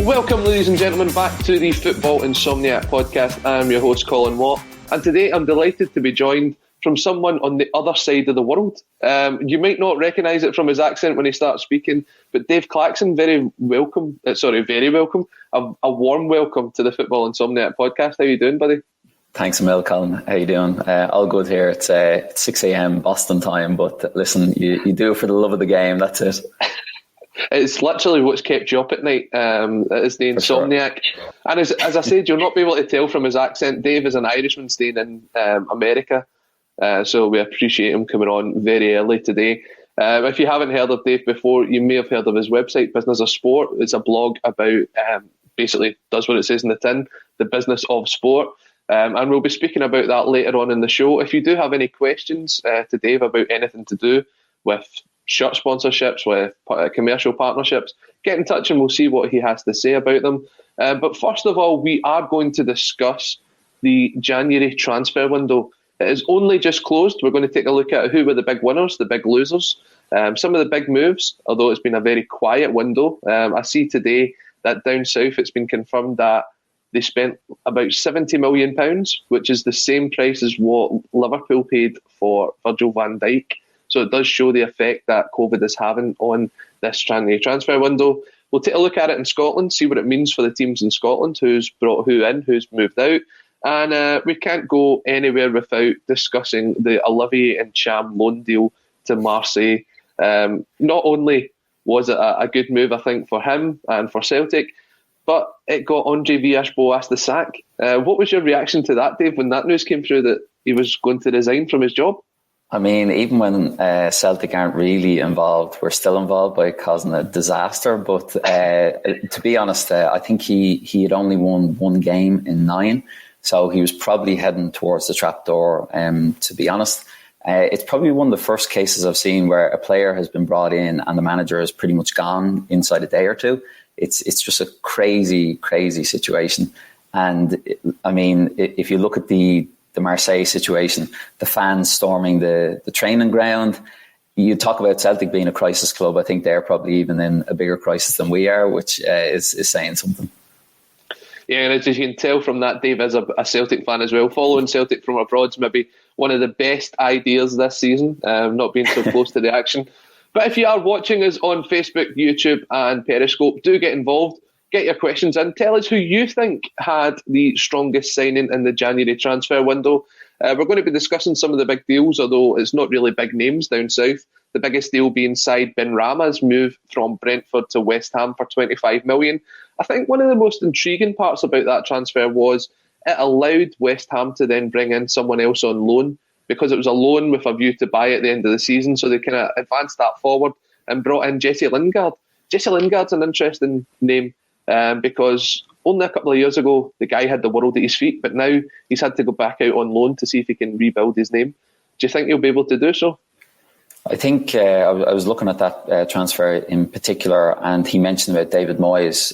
Welcome, ladies and gentlemen, back to the Football Insomniac podcast. I'm your host, Colin Watt, and today I'm delighted to be joined from someone on the other side of the world. You might not recognise it from his accent when he starts speaking, but Dave Claxton, very welcome. A warm welcome to the Football Insomniac podcast. How are you doing, buddy? Thanks a mil, Colin. How you doing? All good here. It's 6 a.m. Boston time, but listen, you do it for the love of the game. That's it. It's literally what's kept you up at night. It's the insomniac. Sure. And as I said, you'll not be able to tell from his accent, Dave is an Irishman staying in America. So we appreciate him coming on very early today. If you haven't heard of Dave before, you may have heard of his website, Business of Sport. It's a blog about, basically does what it says in the tin, the business of sport. And we'll be speaking about that later on in the show. If you do have any questions to Dave about anything to do with shirt sponsorships, with commercial partnerships, get in touch and we'll see what he has to say about them. But first of all, we are going to discuss the January transfer window. It is only just closed. We're going to take a look at who were the big winners, the big losers, some of the big moves, although it's been a very quiet window. I see today that down south it's been confirmed that they spent about £70 million, which is the same price as what Liverpool paid for Virgil van Dijk. So it does show the effect that COVID is having on this January transfer window. We'll take a look at it in Scotland, see what it means for the teams in Scotland, who's brought who in, who's moved out. And we can't go anywhere without discussing the Olivier Ntcham loan deal to Marseille. Not only was it a good move, I think, for him and for Celtic, but it got Andre Villas-Boas the sack. What was your reaction to that, Dave, when that news came through that he was going to resign from his job? I mean, even when Celtic aren't really involved, we're still involved by causing a disaster. But to be honest, I think he had only won one game in 9. So he was probably heading towards the trapdoor, to be honest. It's probably one of the first cases I've seen where a player has been brought in and the manager is pretty much gone inside a day or two. It's just a crazy, crazy situation. And I mean, if you look at the Marseille situation, the fans storming the training ground. You talk about Celtic being a crisis club. I think they're probably even in a bigger crisis than we are, which is saying something. Yeah, and as you can tell from that, Dave is a Celtic fan as well. Following Celtic from abroad's maybe one of the best ideas this season, not being so close to the action. But if you are watching us on Facebook, YouTube and Periscope, do get involved. Get your questions in. Tell us who you think had the strongest signing in the January transfer window. We're going to be discussing some of the big deals, although it's not really big names down south. The biggest deal being Said Benrahma's move from Brentford to West Ham for £25 million. I think one of the most intriguing parts about that transfer was it allowed West Ham to then bring in someone else on loan, because it was a loan with a view to buy at the end of the season. So they kind of advanced that forward and brought in Jesse Lingard. Jesse Lingard's an interesting name. Because only a couple of years ago the guy had the world at his feet, but now he's had to go back out on loan to see if he can rebuild his name. Do you think he'll be able to do so? I think I was looking at that transfer in particular, and he mentioned about David Moyes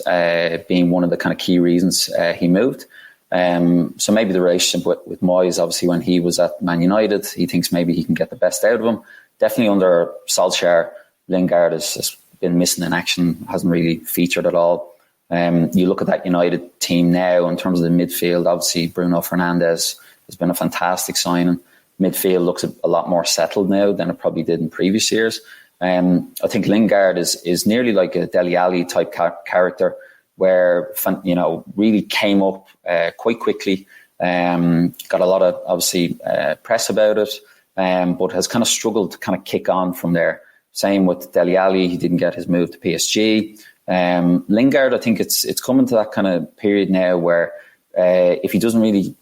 being one of the kind of key reasons he moved. So maybe the relationship with Moyes, obviously when he was at Man United, he thinks maybe he can get the best out of him. Definitely under Solskjaer, Lingard has been missing in action, hasn't really featured at all. You look at that United team now in terms of the midfield, obviously Bruno Fernandes has been a fantastic signing. Midfield looks a lot more settled now than it probably did in previous years. I think Lingard is nearly like a Dele Alli type character where, you know, really came up quite quickly, got a lot of obviously press about it, but has kind of struggled to kind of kick on from there. Same with Dele Alli, he didn't get his move to PSG. Lingard, I think it's coming to that kind of period now where if he doesn't really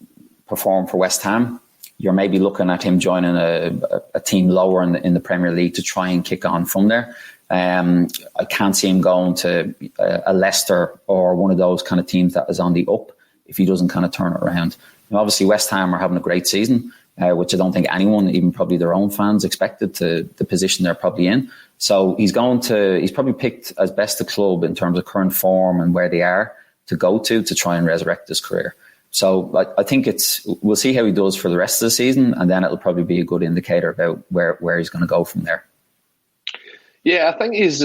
perform for West Ham, you're maybe looking at him joining a team lower in the Premier League to try and kick on from there. I can't see him going to a Leicester or one of those kind of teams that is on the up if he doesn't kind of turn it around. And obviously, West Ham are having a great season, which I don't think anyone, even probably their own fans, expected to the position they're probably in. So he's probably picked as best a club in terms of current form and where they are to go to try and resurrect his career. So I think we'll see how he does for the rest of the season, and then it'll probably be a good indicator about where he's going to go from there. Yeah, I think he's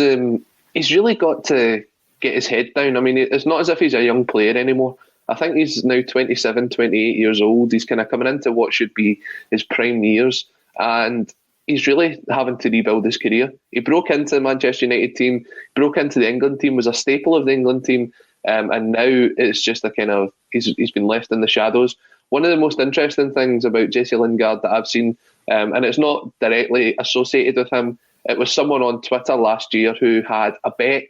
really got to get his head down. I mean, it's not as if he's a young player anymore. I think he's now 27, 28 years old. He's kind of coming into what should be his prime years, and he's really having to rebuild his career. He broke into the Manchester United team, broke into the England team, was a staple of the England team, and now it's just a kind of, he's been left in the shadows. One of the most interesting things about Jesse Lingard that I've seen, and it's not directly associated with him, it was someone on Twitter last year who had a bet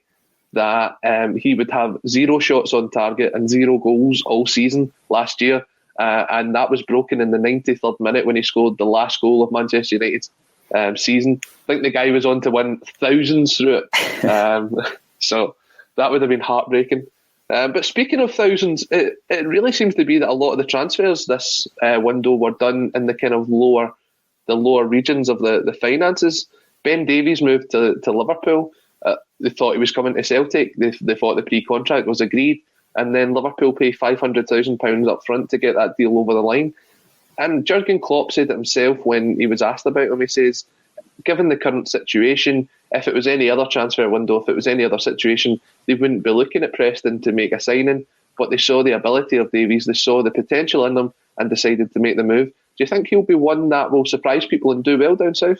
that he would have 0 shots on target and 0 goals all season last year. And that was broken in the 93rd minute when he scored the last goal of Manchester United's season. I think the guy was on to win thousands through it. So that would have been heartbreaking. But speaking of thousands, it really seems to be that a lot of the transfers this window were done in the kind of lower regions of the finances. Ben Davies moved to Liverpool. They thought he was coming to Celtic. They thought the pre-contract was agreed. And then Liverpool pay £500,000 up front to get that deal over the line. And Jurgen Klopp said it himself when he was asked about him. He says, given the current situation, if it was any other transfer window, if it was any other situation, they wouldn't be looking at Preston to make a signing. But they saw the ability of Davies, they saw the potential in them and decided to make the move. Do you think he'll be one that will surprise people and do well down south?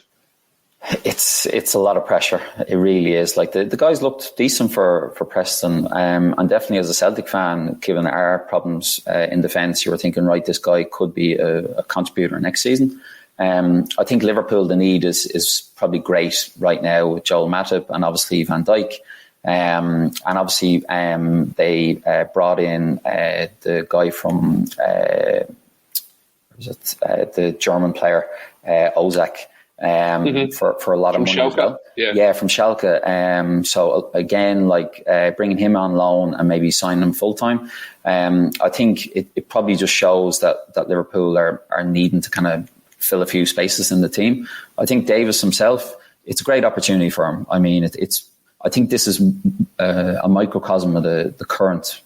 It's a lot of pressure. It really is. Like the guys looked decent for Preston, and definitely as a Celtic fan, given our problems in defence, you were thinking, right, this guy could be a contributor next season. I think Liverpool, the need is probably great right now with Joel Matip and obviously Van Dijk. And obviously they brought in the guy from the German player Ozak. For a lot of money Schalke. as well. Yeah, from Schalke. So again, like bringing him on loan and maybe signing him full time. I think it probably just shows that Liverpool are needing to kind of fill a few spaces in the team. I think Davis himself, it's a great opportunity for him. I mean, I think this is a microcosm of the current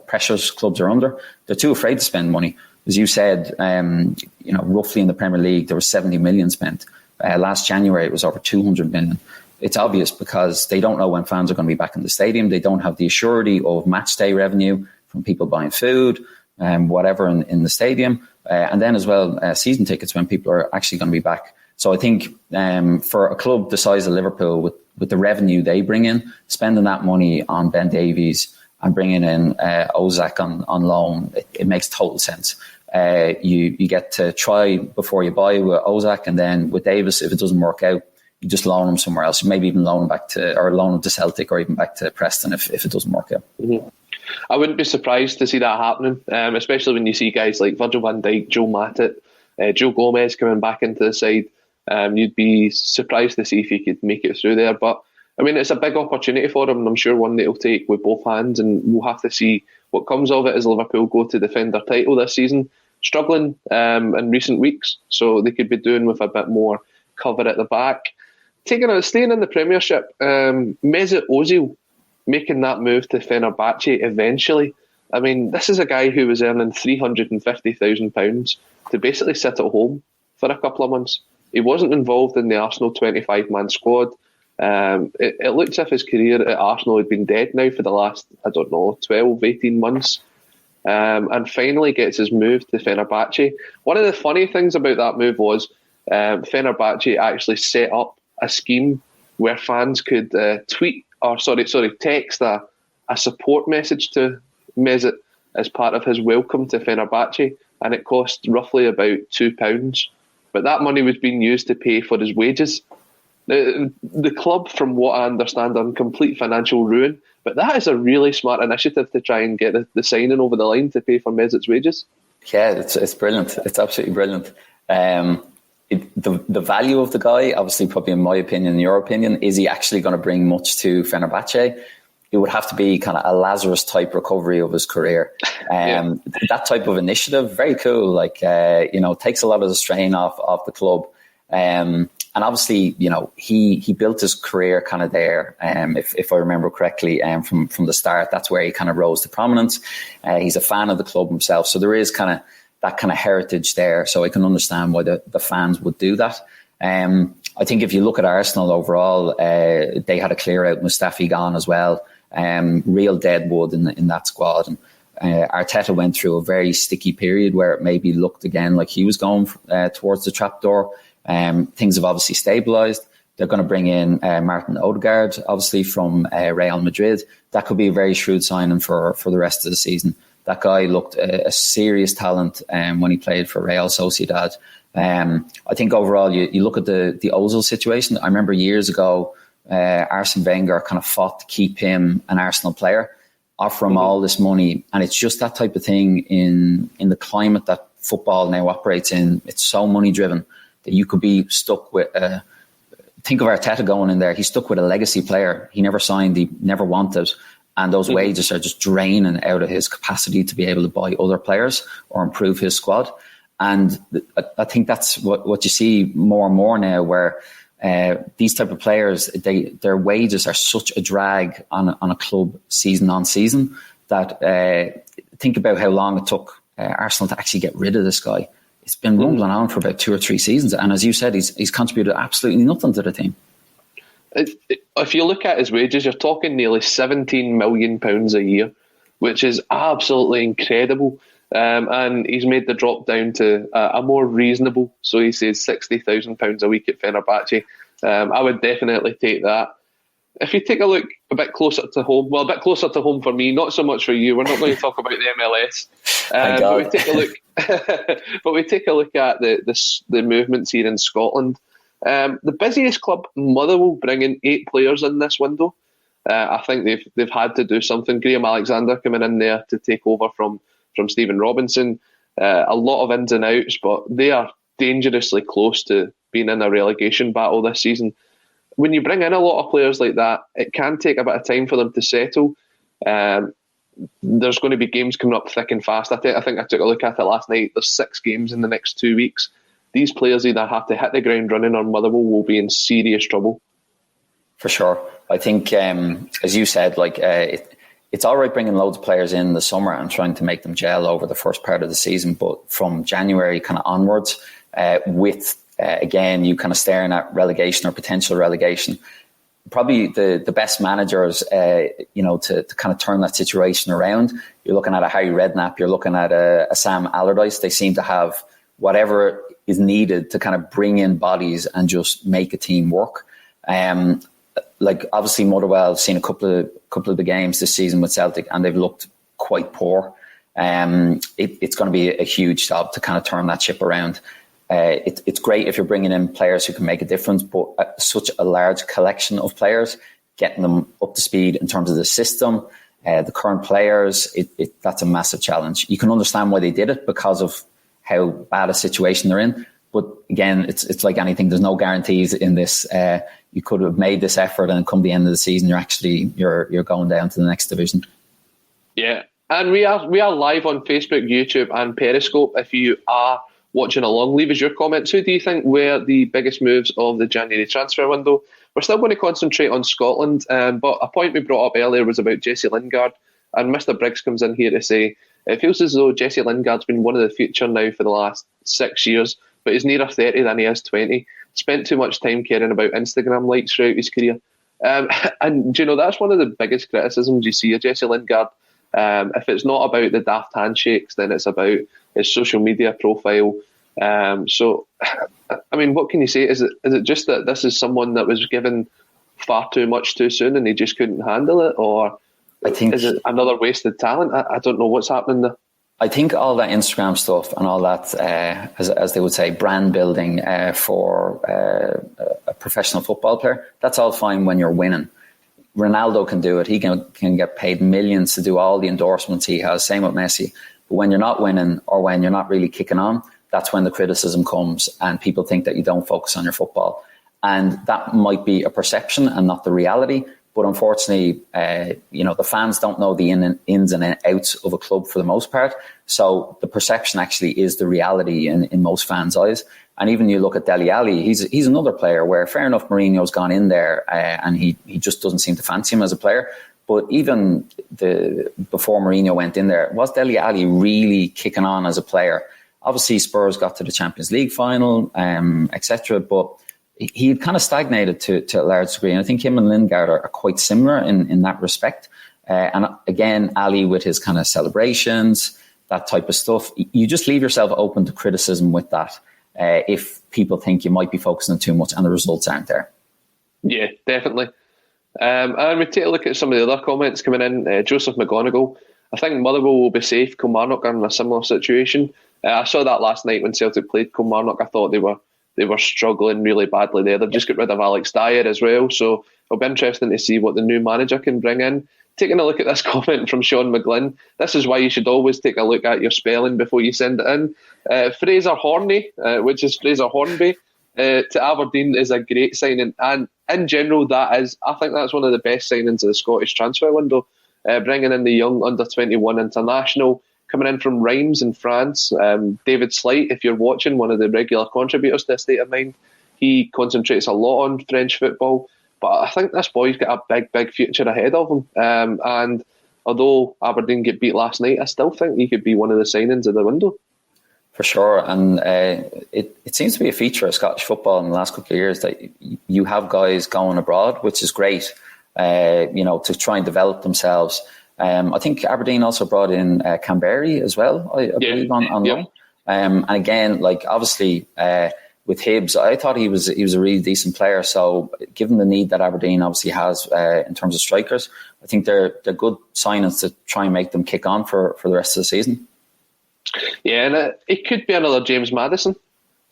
pressures clubs are under. They're too afraid to spend money. As you said, roughly in the Premier League, there was 70 million spent. Last January, it was over 200 million. It's obvious because they don't know when fans are going to be back in the stadium. They don't have the assurity of match day revenue from people buying food and whatever in the stadium. And then as well, season tickets when people are actually going to be back. So I think for a club the size of Liverpool, with the revenue they bring in, spending that money on Ben Davies and bringing in Ozak on loan, it makes total sense. You get to try before you buy with Ozak, and then with Davis, if it doesn't work out, you just loan him somewhere else. You maybe even loan him to Celtic or even back to Preston if it doesn't work out. Mm-hmm. I wouldn't be surprised to see that happening, especially when you see guys like Virgil van Dijk, Joe Matip, Joe Gomez coming back into the side. You'd be surprised to see if he could make it through there. But I mean, it's a big opportunity for him, and I'm sure one that he'll take with both hands, and we'll have to see what comes of it as Liverpool go to defend their title this season. Struggling in recent weeks, so they could be doing with a bit more cover at the back. Staying in the Premiership, Mesut Ozil making that move to Fenerbahce eventually. I mean, this is a guy who was earning £350,000 to basically sit at home for a couple of months. He wasn't involved in the Arsenal 25-man squad. It looks as if his career at Arsenal had been dead now for the last, 12, 18 months. And finally gets his move to Fenerbahce. One of the funny things about that move was Fenerbahce actually set up a scheme where fans could text a support message to Mesut as part of his welcome to Fenerbahce, and it cost roughly about £2. But that money was being used to pay for his wages. The club, from what I understand, are in complete financial ruin. But that is a really smart initiative to try and get the signing over the line to pay for Mesut's wages. Yeah, it's brilliant. It's absolutely brilliant. The value of the guy, obviously, probably in my opinion, in your opinion, is he actually going to bring much to Fenerbahce? It would have to be kind of a Lazarus type recovery of his career. That type of initiative, very cool. Like, takes a lot of the strain off the club. And obviously, he built his career kind of there. If I remember correctly, from the start, that's where he kind of rose to prominence. He's a fan of the club himself. So there is kind of that kind of heritage there. So I can understand why the fans would do that. I think if you look at Arsenal overall, they had a clear out Mustafi gone as well. Real deadwood in that squad. And Arteta went through a very sticky period where it maybe looked again like he was going towards the trapdoor. Things have obviously stabilised. They're going to bring in Martin Odegaard, obviously from Real Madrid. That could be a very shrewd signing for the rest of the season. That guy looked a serious talent when he played for Real Sociedad. I think overall, you look at the Ozil situation. I remember years ago, Arsene Wenger kind of fought to keep him an Arsenal player, offer him all this money. And it's just that type of thing in the climate that football now operates in. It's so money driven that you could be stuck with think of Arteta going in there. He's stuck with a legacy player. He never signed, he never wanted. And those wages are just draining out of his capacity to be able to buy other players or improve his squad. And I think that's what you see more and more now, where these type of players, their wages are such a drag on a club season on season that think about how long it took Arsenal to actually get rid of this guy. It's been rumbling on for about 2 or 3 seasons. And as you said, he's contributed absolutely nothing to the team. If you look at his wages, you're talking nearly £17 million a year, which is absolutely incredible. And he's made the drop down to a more reasonable, so he says £60,000 a week at Fenerbahce. I would definitely take that. If you take a look a bit closer to home, well, a bit closer to home for me, not so much for you. We're not going to talk about the MLS. But we take a look. But we take a look at the movements here in Scotland. The busiest club, Motherwell, bringing 8 players in this window. I think they've had to do something. Graham Alexander coming in there to take over from Stephen Robinson. A lot of ins and outs, but they are dangerously close to being in a relegation battle this season. When you bring in a lot of players like that, it can take a bit of time for them to settle. There's going to be games coming up thick and fast. I think I took a look at it last night. There's 6 games in the next 2 weeks. These players either have to hit the ground running or Motherwell will be in serious trouble. For sure. I think, as you said, it's all right bringing loads of players in the summer and trying to make them gel over the first part of the season. But from January kind of onwards, again, you kind of staring at relegation or potential relegation, probably the best managers, to kind of turn that situation around. You're looking at a Harry Redknapp, you're looking at a Sam Allardyce. They seem to have whatever is needed to kind of bring in bodies and just make a team work. Obviously Motherwell, I've seen a couple of the games this season with Celtic and they've looked quite poor. It's going to be a huge job to kind of turn that ship around. It's great if you're bringing in players who can make a difference, but such a large collection of players, getting them up to speed in terms of the system, the current players, that's a massive challenge. You can understand why they did it because of how bad a situation they're in. But again, it's like anything. There's no guarantees in this. You could have made this effort and come the end of the season, you're going down to the next division. Yeah. And we are live on Facebook, YouTube and Periscope. If you are watching along, leave us your comments. Who do you think were the biggest moves of the January transfer window? We're still going to concentrate on Scotland, but a point we brought up earlier was about Jesse Lingard, and Mr. Briggs comes in here to say, it feels as though Jesse Lingard's been one of the future now for the last 6 years, but he's nearer 30 than he is 20. Spent too much time caring about Instagram likes throughout his career. And, that's one of the biggest criticisms you see of Jesse Lingard. If it's not about the daft handshakes, then it's about his social media profile. What can you say? Is it just that this is someone that was given far too much too soon and he just couldn't handle it? Or is it another wasted talent? I don't know what's happening there. I think all that Instagram stuff and all that, as they would say, brand building for a professional football player, that's all fine when you're winning. Ronaldo can do it. He can get paid millions to do all the endorsements he has. Same with Messi. But when you're not winning or when you're not really kicking on, that's when the criticism comes and people think that you don't focus on your football. And that might be a perception and not the reality. But unfortunately, the fans don't know the ins and outs of a club for the most part. So the perception actually is the reality in most fans' eyes. And even you look at Dele Alli, he's another player where, fair enough, Mourinho's gone in there and he just doesn't seem to fancy him as a player. But even before Mourinho went in there, was Dele Alli really kicking on as a player? Obviously, Spurs got to the Champions League final, etc. But he had kind of stagnated to a large degree. And I think him and Lingard are quite similar in that respect. And again, Ali with his kind of celebrations, that type of stuff, you just leave yourself open to criticism with that if people think you might be focusing on too much and the results aren't there. Yeah, definitely. And we take a look at some of the other comments coming in. Joseph McGonigal, I think Motherwell will be safe. Kilmarnock are in a similar situation. I saw that last night when Celtic played Kilmarnock. I thought they were struggling really badly there. They've just got rid of Alex Dyer as well, so it'll be interesting to see what the new manager can bring in. Taking a look at this comment from Sean McGlynn, this is why you should always take a look at your spelling before you send it in. Fraser Horney, which is Fraser Hornby, to Aberdeen is a great signing, and in general I think that's one of the best signings of the Scottish transfer window, bringing in the young under-21 international, coming in from Reims in France. David Slight, if you're watching, one of the regular contributors to State of Mind, he concentrates a lot on French football. But I think this boy's got a big, big future ahead of him. And although Aberdeen get beat last night, I still think he could be one of the signings of the window. For sure. And it seems to be a feature of Scottish football in the last couple of years that you have guys going abroad, which is great, to try and develop themselves. I think Aberdeen also brought in Canberry as well, I believe, on loan. And again, obviously with Hibs, I thought he was a really decent player. So given the need that Aberdeen obviously has in terms of strikers, I think they're good signings to try and make them kick on for the rest of the season. Yeah, and it could be another James Maddison,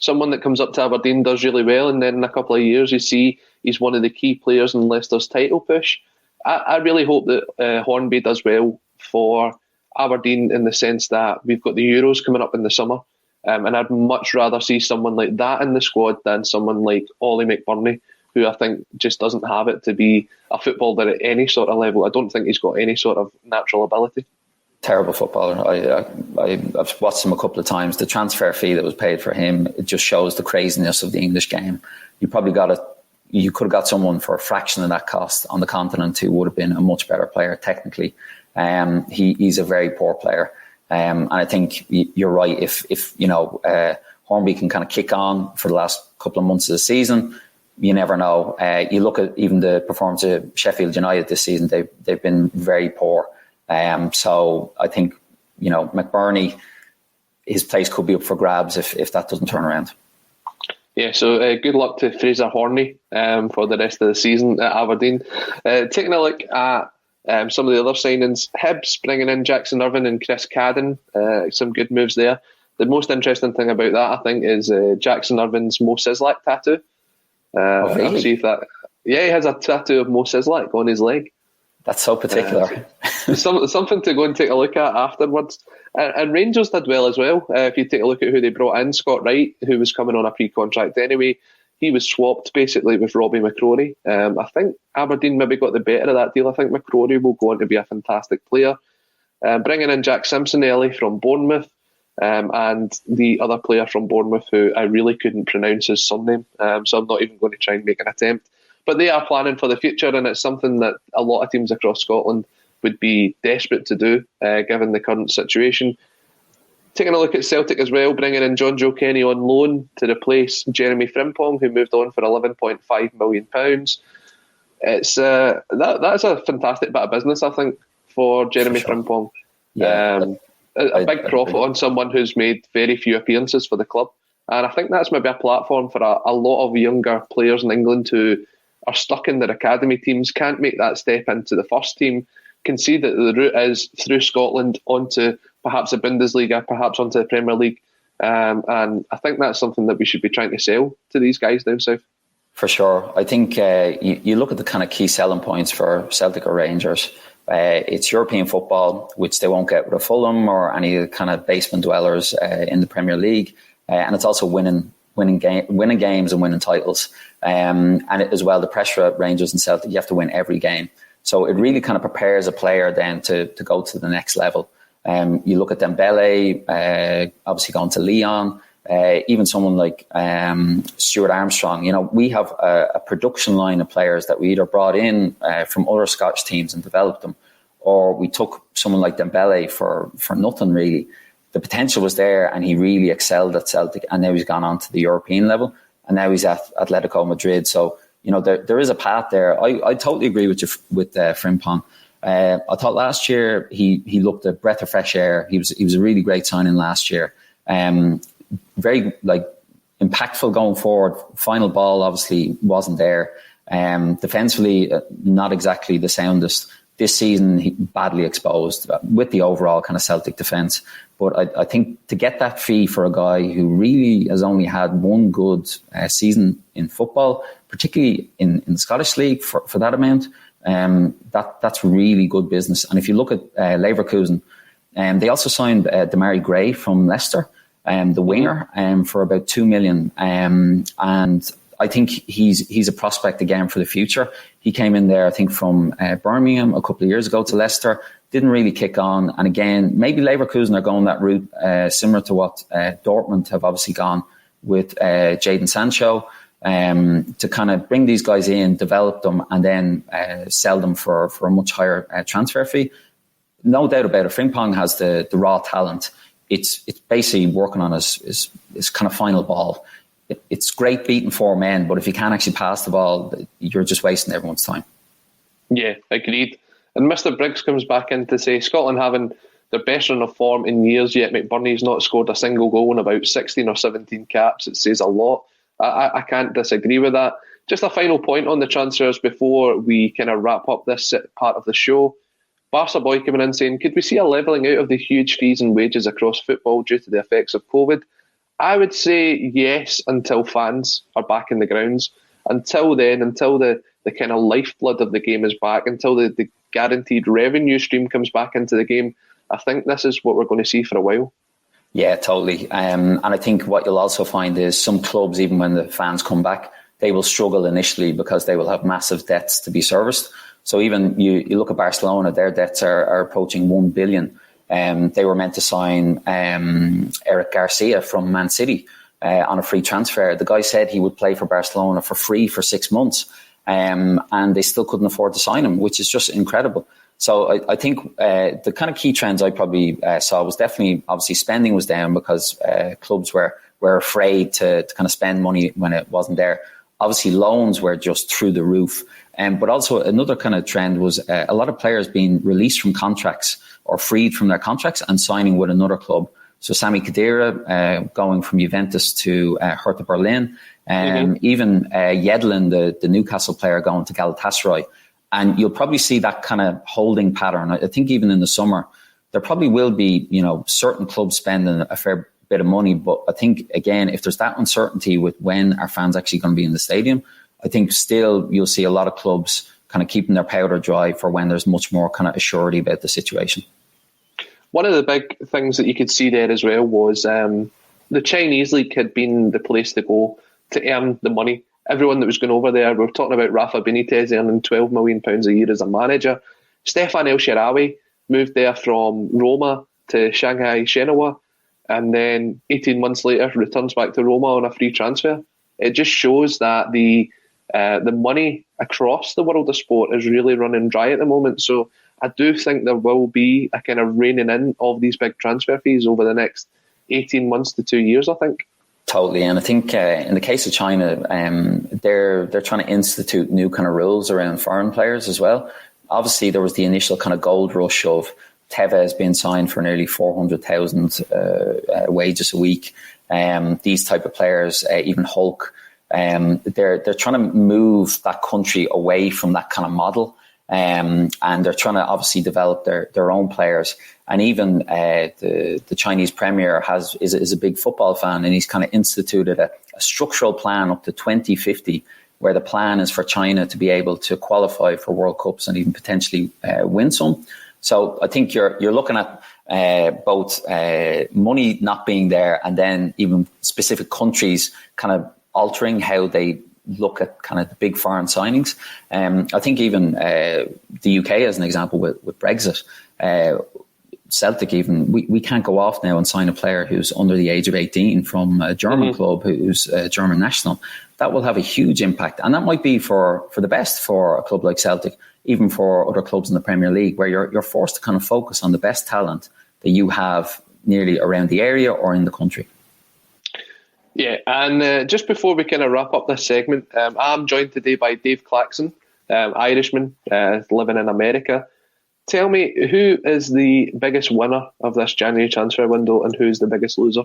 someone that comes up to Aberdeen, does really well, and then in a couple of years you see he's one of the key players in Leicester's title push. I really hope that Hornby does well for Aberdeen in the sense that we've got the Euros coming up in the summer, and I'd much rather see someone like that in the squad than someone like Ollie McBurney, who I think just doesn't have it to be a footballer at any sort of level. I don't think he's got any sort of natural ability. Terrible footballer. I've watched him a couple of times. The transfer fee that was paid for him, it just shows the craziness of the English game. You could have got someone for a fraction of that cost on the continent who would have been a much better player technically. He's a very poor player. And I think you're right. If Hornby can kind of kick on for the last couple of months of the season, you never know. You look at even the performance of Sheffield United this season, they've been very poor. So I think, McBurney, his place could be up for grabs if that doesn't turn around. Yeah, so good luck to Fraser Horney for the rest of the season at Aberdeen. Taking a look at some of the other signings, Hibs bringing in Jackson Irvine and Chris Cadden, some good moves there. The most interesting thing about that, I think, is Jackson Irvine's Mo Sislak tattoo. Really? See if that. Yeah, he has a tattoo of Mo Sislak on his leg. That's so particular. Something to go and take a look at afterwards. And Rangers did well as well. If you take a look at who they brought in, Scott Wright, who was coming on a pre-contract anyway, he was swapped basically with Robbie McCrory. I think Aberdeen maybe got the better of that deal. I think McCrory will go on to be a fantastic player. Bringing in Jack Simpson-Ellie from Bournemouth, and the other player from Bournemouth who I really couldn't pronounce his surname, so I'm not even going to try and make an attempt. But they are planning for the future, and it's something that a lot of teams across Scotland would be desperate to do, given the current situation. Taking a look at Celtic as well, bringing in John Joe Kenny on loan to replace Jeremy Frimpong, who moved on for £11.5 million. It's that's a fantastic bit of business, I think, for Jeremy Frimpong. Yeah, a big profit on someone who's made very few appearances for the club. And I think that's maybe a platform for a lot of younger players in England who are stuck in their academy teams, can't make that step into the first team, can see that the route is through Scotland onto perhaps the Bundesliga, perhaps onto the Premier League. And I think that's something that we should be trying to sell to these guys down south. For sure. I think you look at the kind of key selling points for Celtic or Rangers. It's European football, which they won't get with a Fulham or any kind of basement dwellers in the Premier League, and it's also winning games and winning titles. And as well, the pressure at Rangers and Celtic, you have to win every game. So it really kind of prepares a player then to go to the next level. You look at Dembele, obviously going to Lyon, even someone like Stuart Armstrong. You know, we have a production line of players that we either brought in from other Scottish teams and developed them, or we took someone like Dembele for nothing really. The potential was there, and he really excelled at Celtic, and now he's gone on to the European level, and now he's at Atletico Madrid. So, you know, there is a path there. I totally agree with you with Frimpong. I thought last year he looked a breath of fresh air. He was a really great signing last year. Very impactful going forward. Final ball obviously wasn't there. Defensively, not exactly the soundest. This season, he badly exposed with the overall kind of Celtic defence. But I think to get that fee for a guy who really has only had one good season in football, particularly in the Scottish League for that amount, that's really good business. And if you look at Leverkusen, they also signed Demarai Gray from Leicester, the winger, for about 2 million. And I think he's a prospect again for the future. He came in there, I think, from Birmingham a couple of years ago to Leicester. Didn't really kick on. And again, maybe Leverkusen are going that route, similar to what Dortmund have obviously gone with Jadon Sancho, to kind of bring these guys in, develop them, and then sell them for a much higher transfer fee. No doubt about it. Frimpong has the raw talent. It's basically working on his kind of final ball. It's great beating 4 men, but if you can't actually pass the ball, you're just wasting everyone's time. Yeah, agreed. And Mr. Briggs comes back in to say Scotland having their best run of form in years, yet McBurney's not scored a single goal in about 16 or 17 caps. It says a lot. I can't disagree with that. Just a final point on the transfers before we kind of wrap up this part of the show. Barca Boy coming in saying, could we see a levelling out of the huge fees and wages across football due to the effects of COVID? I would say yes, until fans are back in the grounds. Until then, until the kind of lifeblood of the game is back, until the guaranteed revenue stream comes back into the game, I think this is what we're going to see for a while. Yeah, totally. And I think what you'll also find is some clubs, even when the fans come back, they will struggle initially because they will have massive debts to be serviced. So even you look at Barcelona, their debts are approaching 1 billion. They were meant to sign Eric Garcia from Man City on a free transfer. The guy said he would play for Barcelona for free for 6 months, and they still couldn't afford to sign him, which is just incredible. So I think the kind of key trends I probably saw was definitely, obviously, spending was down because clubs were afraid to kind of spend money when it wasn't there. Obviously, loans were just through the roof. But also another kind of trend was a lot of players being released from contracts or freed from their contracts and signing with another club. So Sami Khedira going from Juventus to Hertha Berlin, even Yedlin, the Newcastle player, going to Galatasaray. And you'll probably see that kind of holding pattern. I think even in the summer, there probably will be, certain clubs spending a fair bit of money. But I think, again, if there's that uncertainty with when our fans actually going to be in the stadium, I think still you'll see a lot of clubs kind of keeping their powder dry for when there's much more kind of assurity about the situation. One of the big things that you could see there as well was the Chinese League had been the place to go to earn the money. Everyone that was going over there, we were talking about Rafa Benitez earning £12 million a year as a manager. Stefan El Shaarawy moved there from Roma to Shanghai Shenhua, and then 18 months later returns back to Roma on a free transfer. It just shows that the money across the world of sport is really running dry at the moment. So I do think there will be a kind of reining in of these big transfer fees over the next 18 months to 2 years, I think. Totally. And I think in the case of China, they're trying to institute new kind of rules around foreign players as well. Obviously, there was the initial kind of gold rush of Tevez being signed for nearly 400,000 wages a week. These type of players, even Hulk, they're trying to move that country away from that kind of model. And they're trying to obviously develop their own players. And even the Chinese premier is a big football fan, and he's kind of instituted a structural plan up to 2050 where the plan is for China to be able to qualify for World Cups and even potentially win some. So I think you're looking at both money not being there, and then even specific countries kind of altering how they look at kind of the big foreign signings. I think even the UK, as an example, with Brexit, Celtic even, we can't go off now and sign a player who's under the age of 18 from a German club who's a German national. That will have a huge impact. And that might be for the best for a club like Celtic, even for other clubs in the Premier League, where you're forced to kind of focus on the best talent that you have nearly around the area or in the country. Yeah, and just before we kind of wrap up this segment, I'm joined today by Dave Claxton, Irishman, living in America. Tell me, who is the biggest winner of this January transfer window and who's the biggest loser?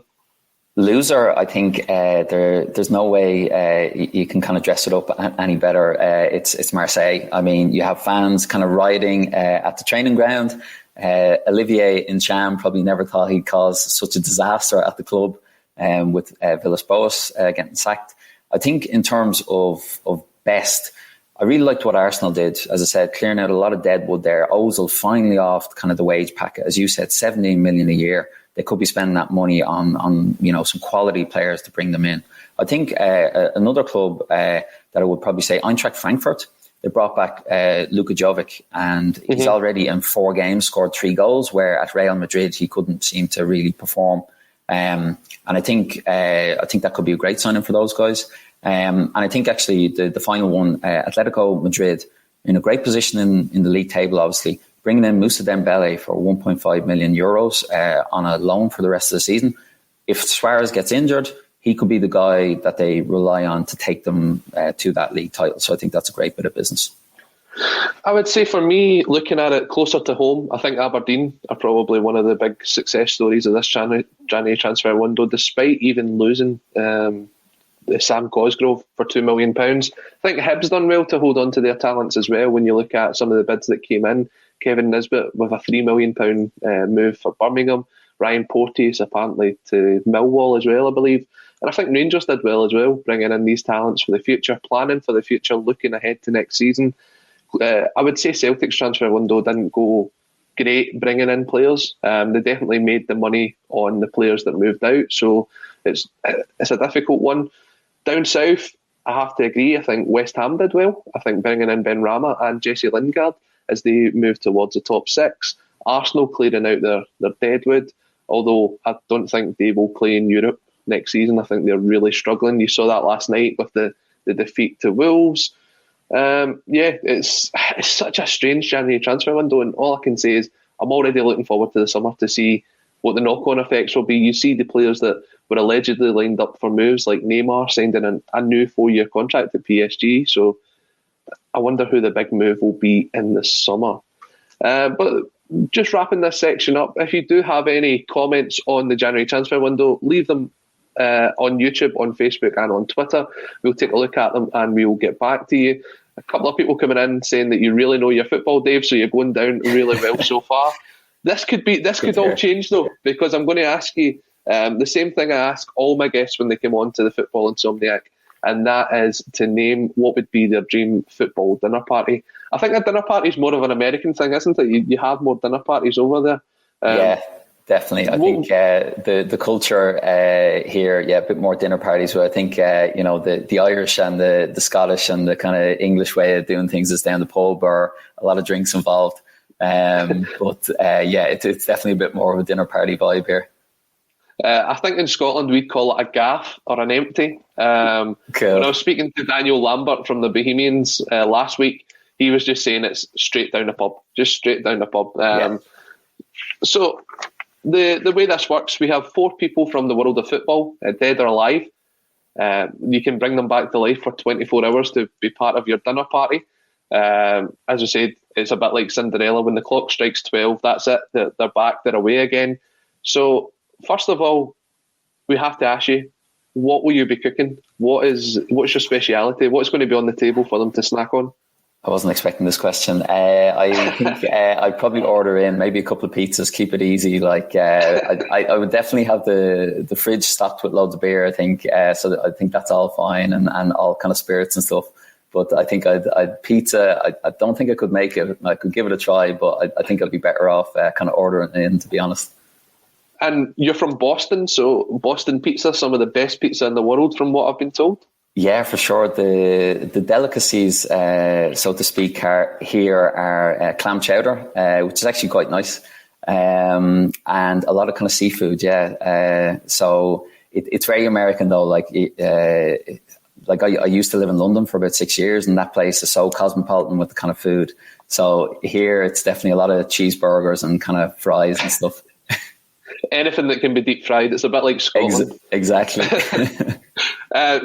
Loser, I think there's no way you can kind of dress it up any better. It's Marseille. I mean, you have fans kind of riding at the training ground. Olivier Ntcham probably never thought he'd cause such a disaster at the club with Villas-Boas getting sacked. I think in terms of best, I really liked what Arsenal did. As I said, clearing out a lot of deadwood there. Ozil finally off kind of the wage packet. As you said, 17 million a year. They could be spending that money on some quality players to bring them in. I think another club that I would probably say, Eintracht Frankfurt. They brought back Luka Jovic, and he's already in 4 games scored 3 goals, where at Real Madrid he couldn't seem to really perform. And I think that could be a great signing for those guys. And I think actually the final one, Atletico Madrid, in a great position in the league table, obviously, bringing in Moussa Dembele for 1.5 million euros on a loan for the rest of the season. If Suarez gets injured, he could be the guy that they rely on to take them to that league title. So I think that's a great bit of business. I would say for me, looking at it closer to home, I think Aberdeen are probably one of the big success stories of this January transfer window, despite even losing Sam Cosgrove for £2 million. I think Hibs done well to hold on to their talents as well. When you look at some of the bids that came in, Kevin Nisbet with a £3 million move for Birmingham, Ryan Porteous apparently to Millwall as well, I believe. And I think Rangers did well as well, bringing in these talents for the future, planning for the future, looking ahead to next season. I would say Celtic's transfer window didn't go great bringing in players. They definitely made the money on the players that moved out, so it's a difficult one. Down south, I have to agree, I think West Ham did well. I think bringing in Ben Rama and Jesse Lingard as they move towards the top 6. Arsenal clearing out their deadwood, although I don't think they will play in Europe next season. I think they're really struggling. You saw that last night with the defeat to Wolves. It's such a strange January transfer window, and all I can say is I'm already looking forward to the summer to see what the knock-on effects will be. You see the players that were allegedly lined up for moves, like Neymar signed in a new 4-year contract at PSG, so I wonder who the big move will be in the summer. But just wrapping this section up, if you do have any comments on the January transfer window, leave them on YouTube, on Facebook and on Twitter. We'll take a look at them and we'll get back to you. A couple of people coming in saying that you really know your football, Dave, so you're going down really well so far. This could all change though, because I'm going to ask you the same thing I ask all my guests when they come on to the Football Insomniac, and that is to name what would be their dream football dinner party. I think a dinner party is more of an American thing, isn't it? You have more dinner parties over there. Yeah, definitely. I think the culture here, a bit more dinner parties. But I think the Irish and the Scottish and the kind of English way of doing things is down the pub or a lot of drinks involved. It's definitely a bit more of a dinner party vibe here. I think in Scotland we'd call it a gaff or an empty. Cool. When I was speaking to Daniel Lambert from the Bohemians last week, he was just saying it's straight down the pub, just straight down the pub. So the way this works, we have 4 people from the world of football, dead or alive. You can bring them back to life for 24 hours to be part of your dinner party. As I said, it's a bit like Cinderella. When the clock strikes 12, that's it. They're back, they're away again. So first of all, we have to ask you, what will you be cooking? What's your speciality? What's going to be on the table for them to snack on? I wasn't expecting this question. I think I'd probably order in maybe a couple of pizzas, keep it easy. I would definitely have the fridge stocked with loads of beer, I think. So I think that's all fine and all kind of spirits and stuff. But I think I'd pizza. I don't think I could make it. I could give it a try, but I think I'd be better off kind of ordering it in, to be honest. And you're from Boston, so Boston pizza, some of the best pizza in the world, from what I've been told. Yeah, for sure. The delicacies, so to speak, here are clam chowder, which is actually quite nice, and a lot of kind of seafood. Yeah, so it's very American though. Like I used to live in London for about 6 years, and that place is so cosmopolitan with the kind of food. So here it's definitely a lot of cheeseburgers and kind of fries and stuff. Anything that can be deep fried, it's a bit like Scotland. Exactly.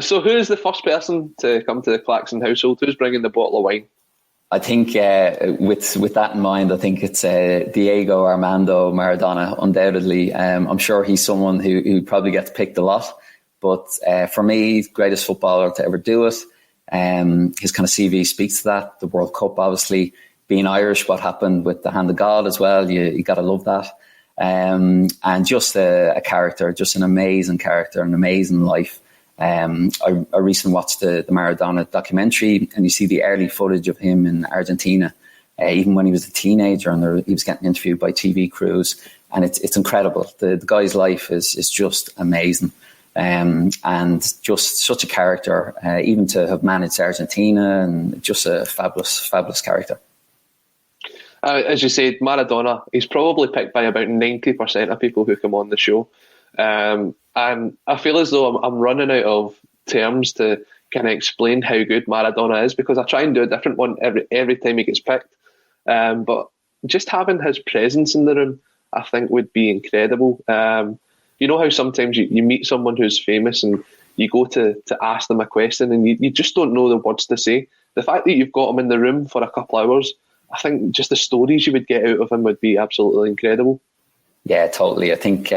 So who's the first person to come to the Claxton household? Who's bringing the bottle of wine? I think with that in mind, I think it's Diego Armando Maradona, undoubtedly. I'm sure he's someone who probably gets picked a lot. But for me, greatest footballer to ever do it. His kind of CV speaks to that. The World Cup, obviously, being Irish, what happened with the hand of God as well. You got to love that. And just a character, just an amazing character, an amazing life. I recently watched the Maradona documentary, and you see the early footage of him in Argentina, even when he was a teenager, and he was getting interviewed by TV crews, and it's incredible. The guy's life is just amazing, and just such a character, even to have managed Argentina, and just a fabulous character. As you said, Maradona, he's probably picked by about 90% of people who come on the show. And I feel as though I'm running out of terms to kind of explain how good Maradona is, because I try and do a different one every time he gets picked. But just having his presence in the room, I think, would be incredible. You know how sometimes you meet someone who's famous and you go to ask them a question and you just don't know the words to say. The fact that you've got him in the room for a couple of hours, I think just the stories you would get out of him would be absolutely incredible. Yeah, totally. I think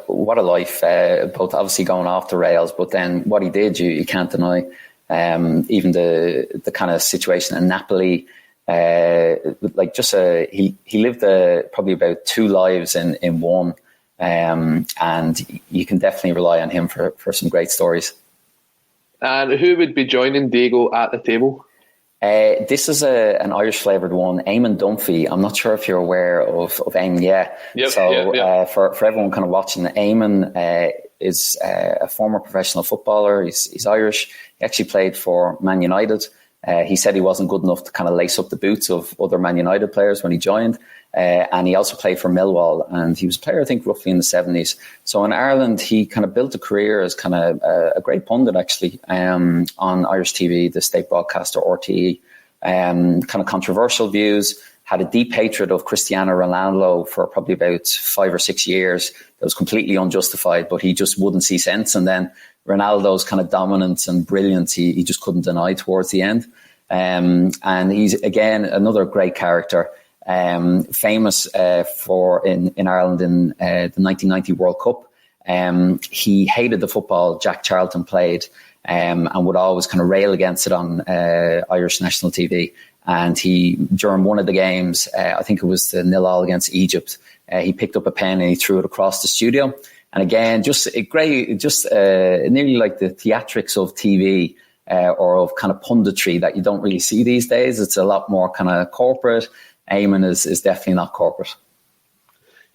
what a life, both obviously going off the rails, but then what he did, you can't deny. Even the kind of situation in Napoli, like just he lived probably about two lives in one, and you can definitely rely on him for some great stories. And who would be joining Diego at the table? This is an Irish flavoured one, Eamon Dunphy. I'm not sure if you're aware of Eamon. Yeah. Yep, so yep. For everyone kind of watching, Eamon is a former professional footballer. He's Irish. He actually played for Man United. He said he wasn't good enough to kind of lace up the boots of other Man United players when he joined. And he also played for Millwall, and he was a player, I think, roughly in the 70s. So in Ireland, he kind of built a career as kind of a great pundit, actually, on Irish TV, the state broadcaster RTE. Kind of controversial views, had a deep hatred of Cristiano Ronaldo for probably about 5 or 6 years. That was completely unjustified, but he just wouldn't see sense. And then Ronaldo's kind of dominance and brilliance, he just couldn't deny towards the end. And he's, again, another great character. Famous for in Ireland in the 1990 World Cup. He hated the football Jack Charlton played, and would always kind of rail against it on Irish national TV. And he, during one of the games, I think it was the 0-0 against Egypt, he picked up a pen and he threw it across the studio. And again, just nearly like the theatrics of TV or of kind of punditry that you don't really see these days. It's a lot more kind of corporate. Eamon is definitely not corporate.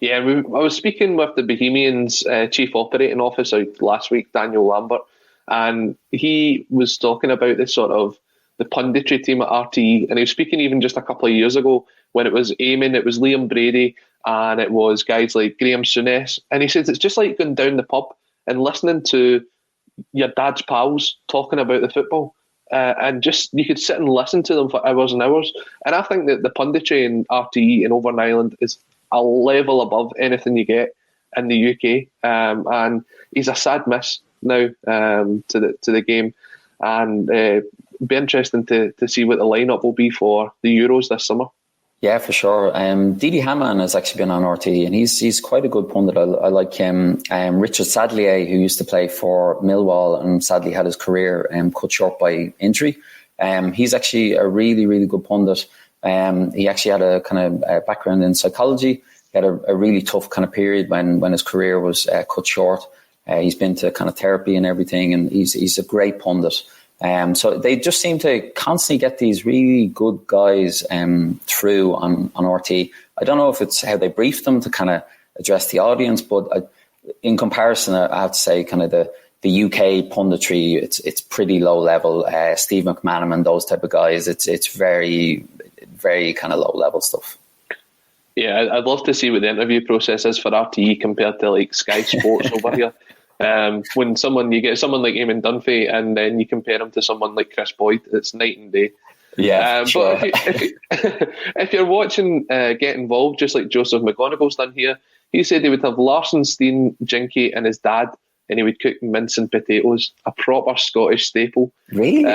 Yeah, I was speaking with the Bohemians chief operating officer last week, Daniel Lambert, and he was talking about this sort of the punditry team at RTE, and he was speaking even just a couple of years ago when it was Eamon, it was Liam Brady, and it was guys like Graham Souness, and he says it's just like going down the pub and listening to your dad's pals talking about the football. And just you could sit and listen to them for hours and hours. And I think that the punditry in RTE in Over in Ireland is a level above anything you get in the UK. And he's a sad miss now to the game. And be interesting to see what the lineup will be for the Euros this summer. Yeah, for sure. Didi Hamann has actually been on RTE, and he's quite a good pundit. I like him. Richard Sadlier, who used to play for Millwall and sadly had his career cut short by injury. He's actually a really, really good pundit. He actually had a kind of background in psychology. He had a really tough kind of period when his career was cut short. He's been to kind of therapy and everything, and he's a great pundit. So they just seem to constantly get these really good guys through on RT. I don't know if it's how they brief them to kind of address the audience, but in comparison, I have to say kind of the UK punditry, it's pretty low level. Steve McManaman, those type of guys, it's very, very kind of low level stuff. Yeah, I'd love to see what the interview process is for RTE compared to like Sky Sports over here. When you get someone like Eamon Dunphy and then you compare him to someone like Chris Boyd, it's night and day. Yeah, sure. But if you're watching Get Involved, just like Joseph McGonigal's done here, he said he would have Larson, Steen, Jinky and his dad, and he would cook mince and potatoes, a proper Scottish staple. Really?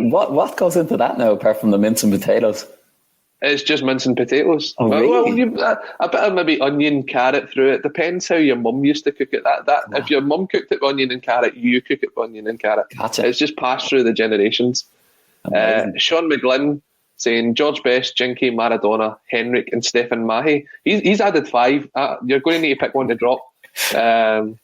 What goes into that now, apart from the mince and potatoes? It's just mince and potatoes. Oh, really? A bit of maybe onion, carrot through it. Depends how your mum used to cook it. If your mum cooked it with onion and carrot, you cook it with onion and carrot. Gotcha. It's just passed through the generations. Sean McGlynn saying George Best, Jinky, Maradona, Henrik and Stefan Mahe. He's added 5. You're going to need to pick one to drop. And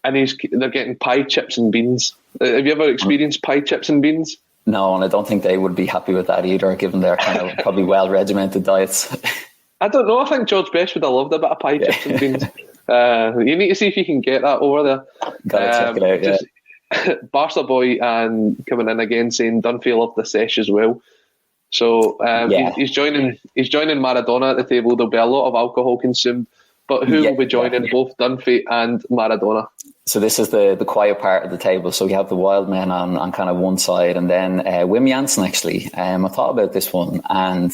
they're getting pie, chips and beans. Have you ever experienced pie, chips and beans? No, and I don't think they would be happy with that either, given their kind of probably well-regimented diets. I don't know. I think George Best would have loved a bit of pie, chips and beans. You need to see if you can get that over there. Gotta check it out, yeah. Barca Boy and coming in again saying Dunphy loved the sesh as well. So he's joining Maradona at the table. There'll be a lot of alcohol consumed, but who will be joining both Dunphy and Maradona? So this is the quiet part of the table. So you have the wild men on kind of one side, and then Wim Jansen actually. I thought about this one, and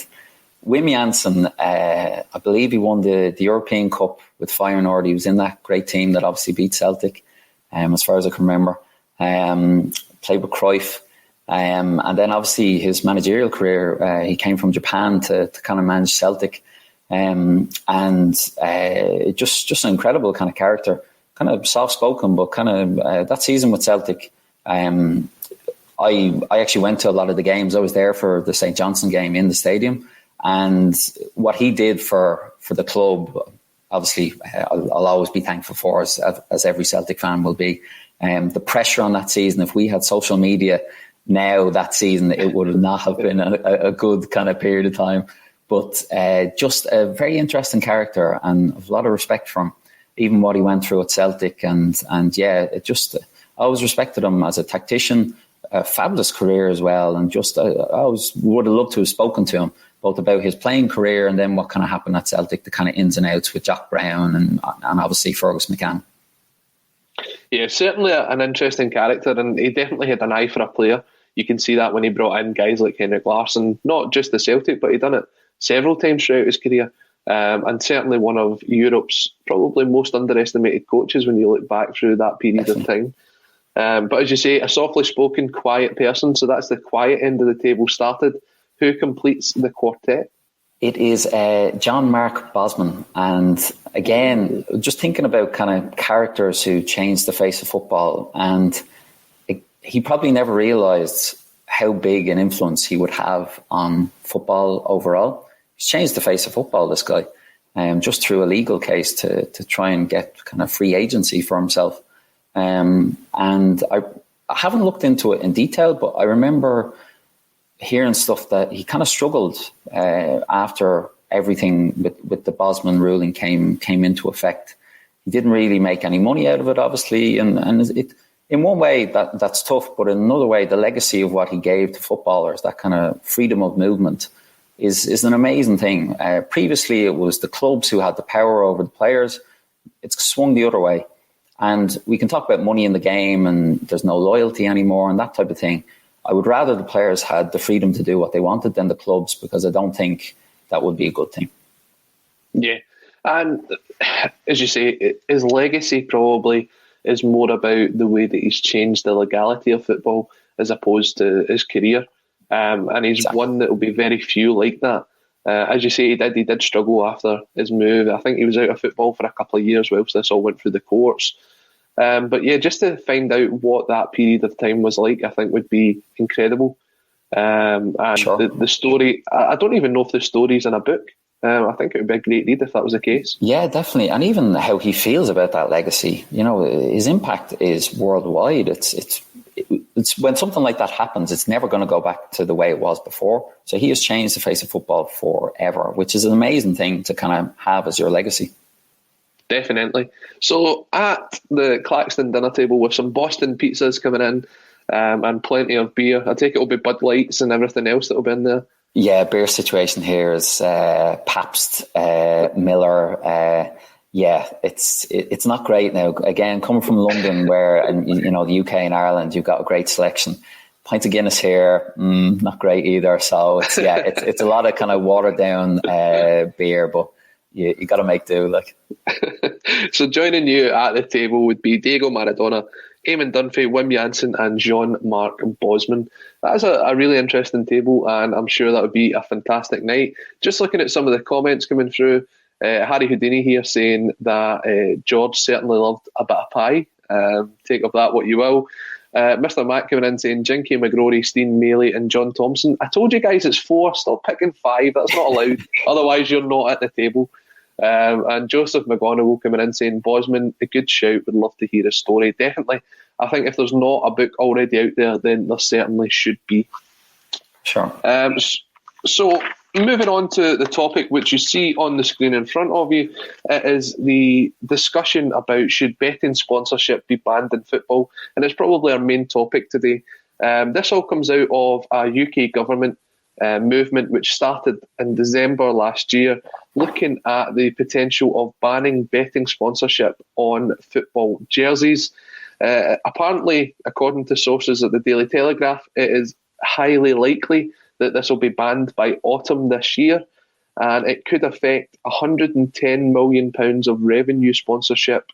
Wim Jansen, I believe he won the European Cup with Feyenoord. He was in that great team that obviously beat Celtic, as far as I can remember. Played with Cruyff. And then obviously his managerial career, he came from Japan to kind of manage Celtic. Just an incredible kind of character. Kind of soft-spoken, but kind of that season with Celtic, I actually went to a lot of the games. I was there for the St. Johnstone game in the stadium, and what he did for the club, obviously, I'll always be thankful for, as every Celtic fan will be. The pressure on that season, if we had social media now that season, it would not have been a good kind of period of time. But just a very interesting character, and a lot of respect for him. Even what he went through at Celtic, and I always respected him as a tactician, a fabulous career as well, and I always would have loved to have spoken to him both about his playing career and then what kind of happened at Celtic, the kind of ins and outs with Jack Brown and obviously Fergus McCann. Yeah, certainly an interesting character, and he definitely had an eye for a player. You can see that when he brought in guys like Henrik Larsson, not just the Celtic, but he done it several times throughout his career. And certainly one of Europe's probably most underestimated coaches when you look back through that period of time. But as you say, a softly spoken, quiet person. So that's the quiet end of the table started. Who completes the quartet? It is John Mark Bosman. And again, just thinking about kind of characters who changed the face of football. And he probably never realised how big an influence he would have on football overall. He's changed the face of football, this guy, just through a legal case to try and get kind of free agency for himself. And I haven't looked into it in detail, but I remember hearing stuff that he kind of struggled after everything with the Bosman ruling came into effect. He didn't really make any money out of it, obviously, and it, in one way that's tough, but in another way, the legacy of what he gave to footballers, that kind of freedom of movement, is an amazing thing. Previously, it was the clubs who had the power over the players. It's swung the other way. And we can talk about money in the game and there's no loyalty anymore and that type of thing. I would rather the players had the freedom to do what they wanted than the clubs, because I don't think that would be a good thing. Yeah. And as you say, his legacy probably is more about the way that he's changed the legality of football as opposed to his career. And he's one that will be very few like that. As you say, he did struggle after his move. I think he was out of football for a couple of years whilst this all went through the courts. But yeah, just to find out what that period of time was like, I think would be incredible. And sure. The story, I don't even know if the story's in a book. I think it would be a great read if that was the case. Yeah, definitely. And even how he feels about that legacy. You know, his impact is worldwide. It's when something like that happens, it's never going to go back to the way it was before. So he has changed the face of football forever, which is an amazing thing to kind of have as your legacy. Definitely. So at the Claxton dinner table with some Boston pizzas coming in and plenty of beer, I take it will be Bud Lights and everything else that will be in there. Yeah, beer situation here is Pabst, Miller. Yeah, it's not great now. Again, coming from London, where the UK and Ireland, you've got a great selection. Pint of Guinness here, not great either. So it's a lot of kind of watered down beer, but you got to make do. Like, so joining you at the table would be Diego Maradona, Eamon Dunphy, Wim Jansen, and Jean-Marc Bosman. That's a really interesting table, and I'm sure that would be a fantastic night. Just looking at some of the comments coming through, Harry Houdini here saying that George certainly loved a bit of pie. Take of that what you will. Mr. Matt coming in saying Jinky, McGrory, Steen, Maley, and John Thompson. I told you guys it's 4. Stop picking 5. That's not allowed. Otherwise, you're not at the table. And Joseph McGonigal coming in saying Bosman, a good shout. Would love to hear his story. Definitely. I think if there's not a book already out there, then there certainly should be. Sure. So moving on to the topic which you see on the screen in front of you, it is the discussion about should betting sponsorship be banned in football, and it's probably our main topic today. This all comes out of a UK government movement which started in December last year, looking at the potential of banning betting sponsorship on football jerseys. Apparently, according to sources at the Daily Telegraph, it is highly likely that this will be banned by autumn this year, and it could affect £110 million of revenue sponsorship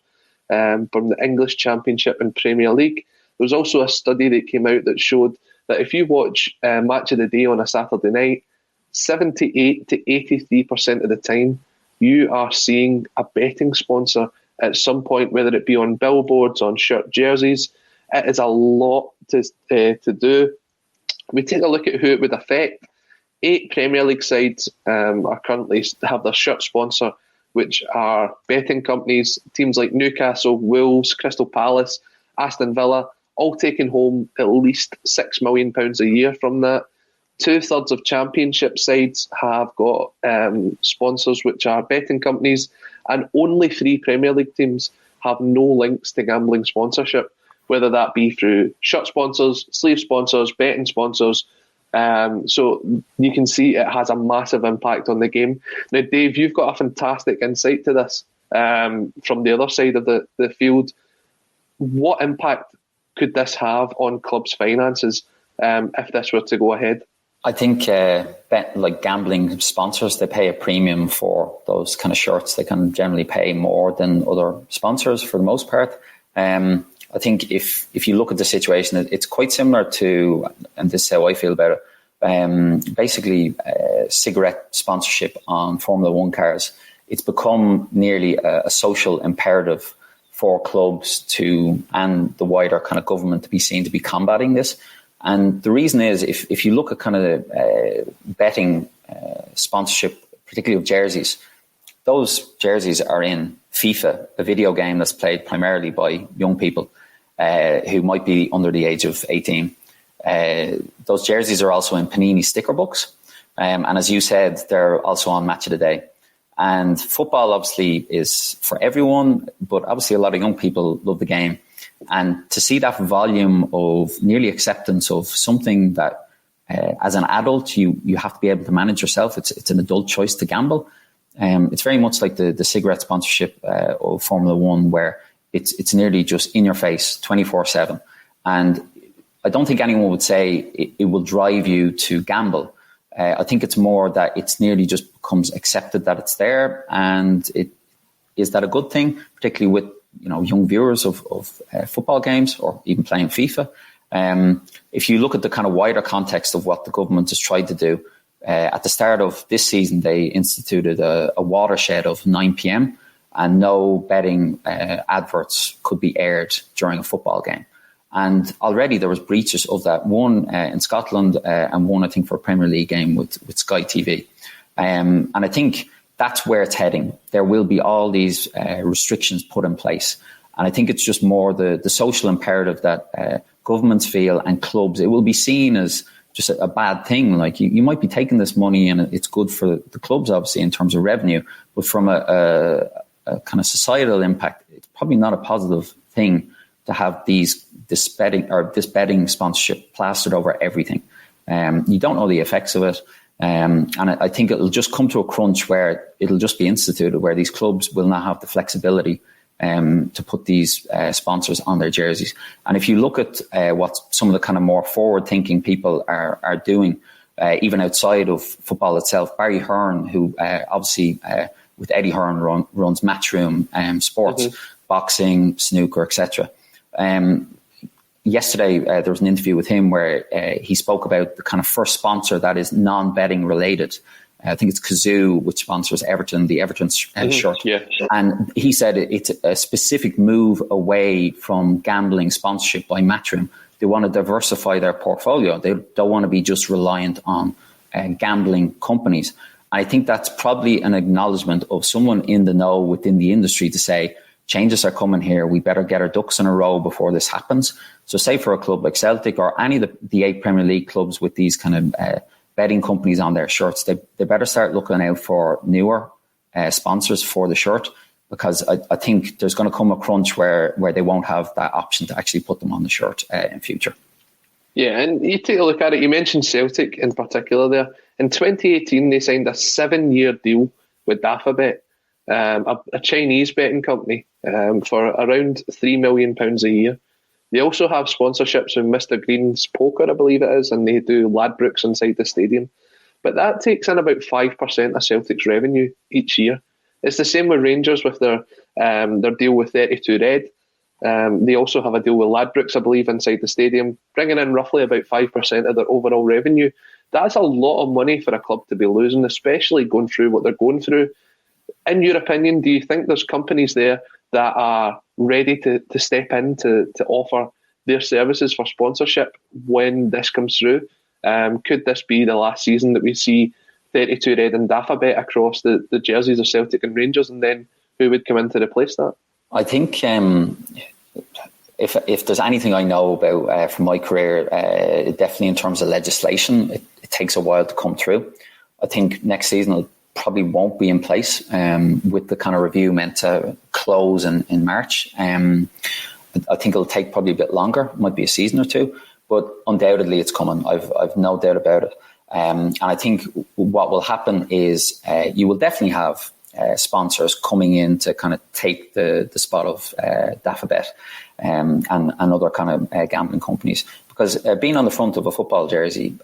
from the English Championship and Premier League. There was also a study that came out that showed that if you watch Match of the Day on a Saturday night, 78 to 83% of the time, you are seeing a betting sponsor at some point, whether it be on billboards, on shirt jerseys. It is a lot to do. We take a look at who it would affect. 8 Premier League sides are currently have their shirt sponsor, which are betting companies. Teams like Newcastle, Wolves, Crystal Palace, Aston Villa, all taking home at least £6 million a year from that. 2/3 of Championship sides have got sponsors, which are betting companies, and only 3 Premier League teams have no links to gambling sponsorship, whether that be through shirt sponsors, sleeve sponsors, betting sponsors. So you can see it has a massive impact on the game. Now, Dave, you've got a fantastic insight to this from the other side of the field. What impact could this have on clubs' finances if this were to go ahead? I think like gambling sponsors, they pay a premium for those kind of shirts. They can generally pay more than other sponsors for the most part. I think if you look at the situation, it's quite similar to, and this is how I feel about it, basically cigarette sponsorship on Formula One cars. It's become nearly a social imperative for clubs and the wider kind of government to be seen to be combating this. And the reason is, if you look at kind of the betting sponsorship, particularly of jerseys, those jerseys are in FIFA, a video game that's played primarily by young people who might be under the age of 18. Those jerseys are also in Panini sticker books. And as you said, they're also on Match of the Day. And football obviously is for everyone, but obviously a lot of young people love the game. And to see that volume of nearly acceptance of something that as an adult you have to be able to manage yourself, it's an adult choice to gamble. It's very much like the cigarette sponsorship of Formula One, where it's nearly just in your face 24/7. And I don't think anyone would say it will drive you to gamble. I think it's more that it's nearly just becomes accepted that it's there. And is that a good thing, particularly with young viewers of football games or even playing FIFA? If you look at the kind of wider context of what the government has tried to do, at the start of this season, they instituted a watershed of 9 p.m. and no betting adverts could be aired during a football game. And already there was breaches of that, one in Scotland and one, I think, for a Premier League game with Sky TV. And I think that's where it's heading. There will be all these restrictions put in place. And I think it's just more the social imperative that governments feel and clubs, it will be seen as just a bad thing. Like you might be taking this money and it's good for the clubs, obviously, in terms of revenue, but from a kind of societal impact, it's probably not a positive thing to have this betting sponsorship plastered over everything. You don't know the effects of it. And I think it'll just come to a crunch where it'll just be instituted, where these clubs will not have the flexibility to put these sponsors on their jerseys. And if you look at what some of the kind of more forward-thinking people are doing, even outside of football itself, Barry Hearn, who obviously with Eddie Hearn runs Matchroom Sports, boxing, snooker, etc. Yesterday, there was an interview with him where he spoke about the kind of first sponsor that is non-betting related. I think it's Kazoo, which sponsors Everton, the Everton shirt. Yeah. And he said it's a specific move away from gambling sponsorship by Matchroom. They want to diversify their portfolio. They don't want to be just reliant on gambling companies. I think that's probably an acknowledgement of someone in the know within the industry to say, changes are coming here. We better get our ducks in a row before this happens. So say for a club like Celtic or any of the 8 Premier League clubs with these kind of betting companies on their shirts, they better start looking out for newer sponsors for the shirt, because I think there's going to come a crunch where they won't have that option to actually put them on the shirt in future. Yeah, and you take a look at it, you mentioned Celtic in particular there. In 2018, they signed a 7-year deal with Dafabet, a Chinese betting company, for around £3 million a year. They also have sponsorships with Mr. Green's Poker, I believe it is, and they do Ladbrokes inside the stadium. But that takes in about 5% of Celtic's revenue each year. It's the same with Rangers with their deal with 32 Red. They also have a deal with Ladbrokes, I believe, inside the stadium, bringing in roughly about 5% of their overall revenue. That's a lot of money for a club to be losing, especially going through what they're going through. In your opinion, do you think there's companies there that are ready to step in to offer their services for sponsorship when this comes through? Could this be the last season that we see 32 Red and Dafabet across the jerseys of Celtic and Rangers, and then who would come in to replace that? I think if there's anything I know about from my career, definitely in terms of legislation, it takes a while to come through. I think next season it probably won't be in place with the kind of review meant to close in March. I think it'll take probably a bit longer. It might be a season or two, but undoubtedly it's coming. I've no doubt about it. And I think what will happen is you will definitely have sponsors coming in to kind of take the spot of Dafabet and other kind of gambling companies, because being on the front of a football jersey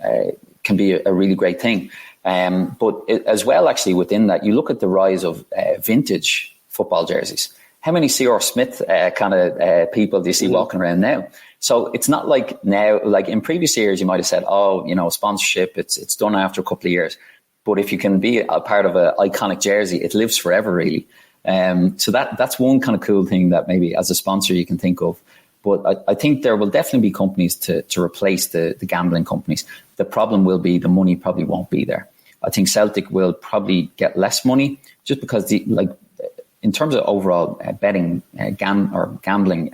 can be a really great thing. But as well, actually, within that, you look at the rise of vintage football jerseys. How many C.R. Smith kind of people do you see walking around now? So it's not like now, like in previous years, you might have said, oh, you know, sponsorship, it's done after a couple of years. But if you can be a part of an iconic jersey, it lives forever, really. So that's one kind of cool thing that maybe as a sponsor you can think of. But I think there will definitely be companies to replace the gambling companies. The problem will be the money probably won't be there. I think Celtic will probably get less money just because in terms of overall betting gambling,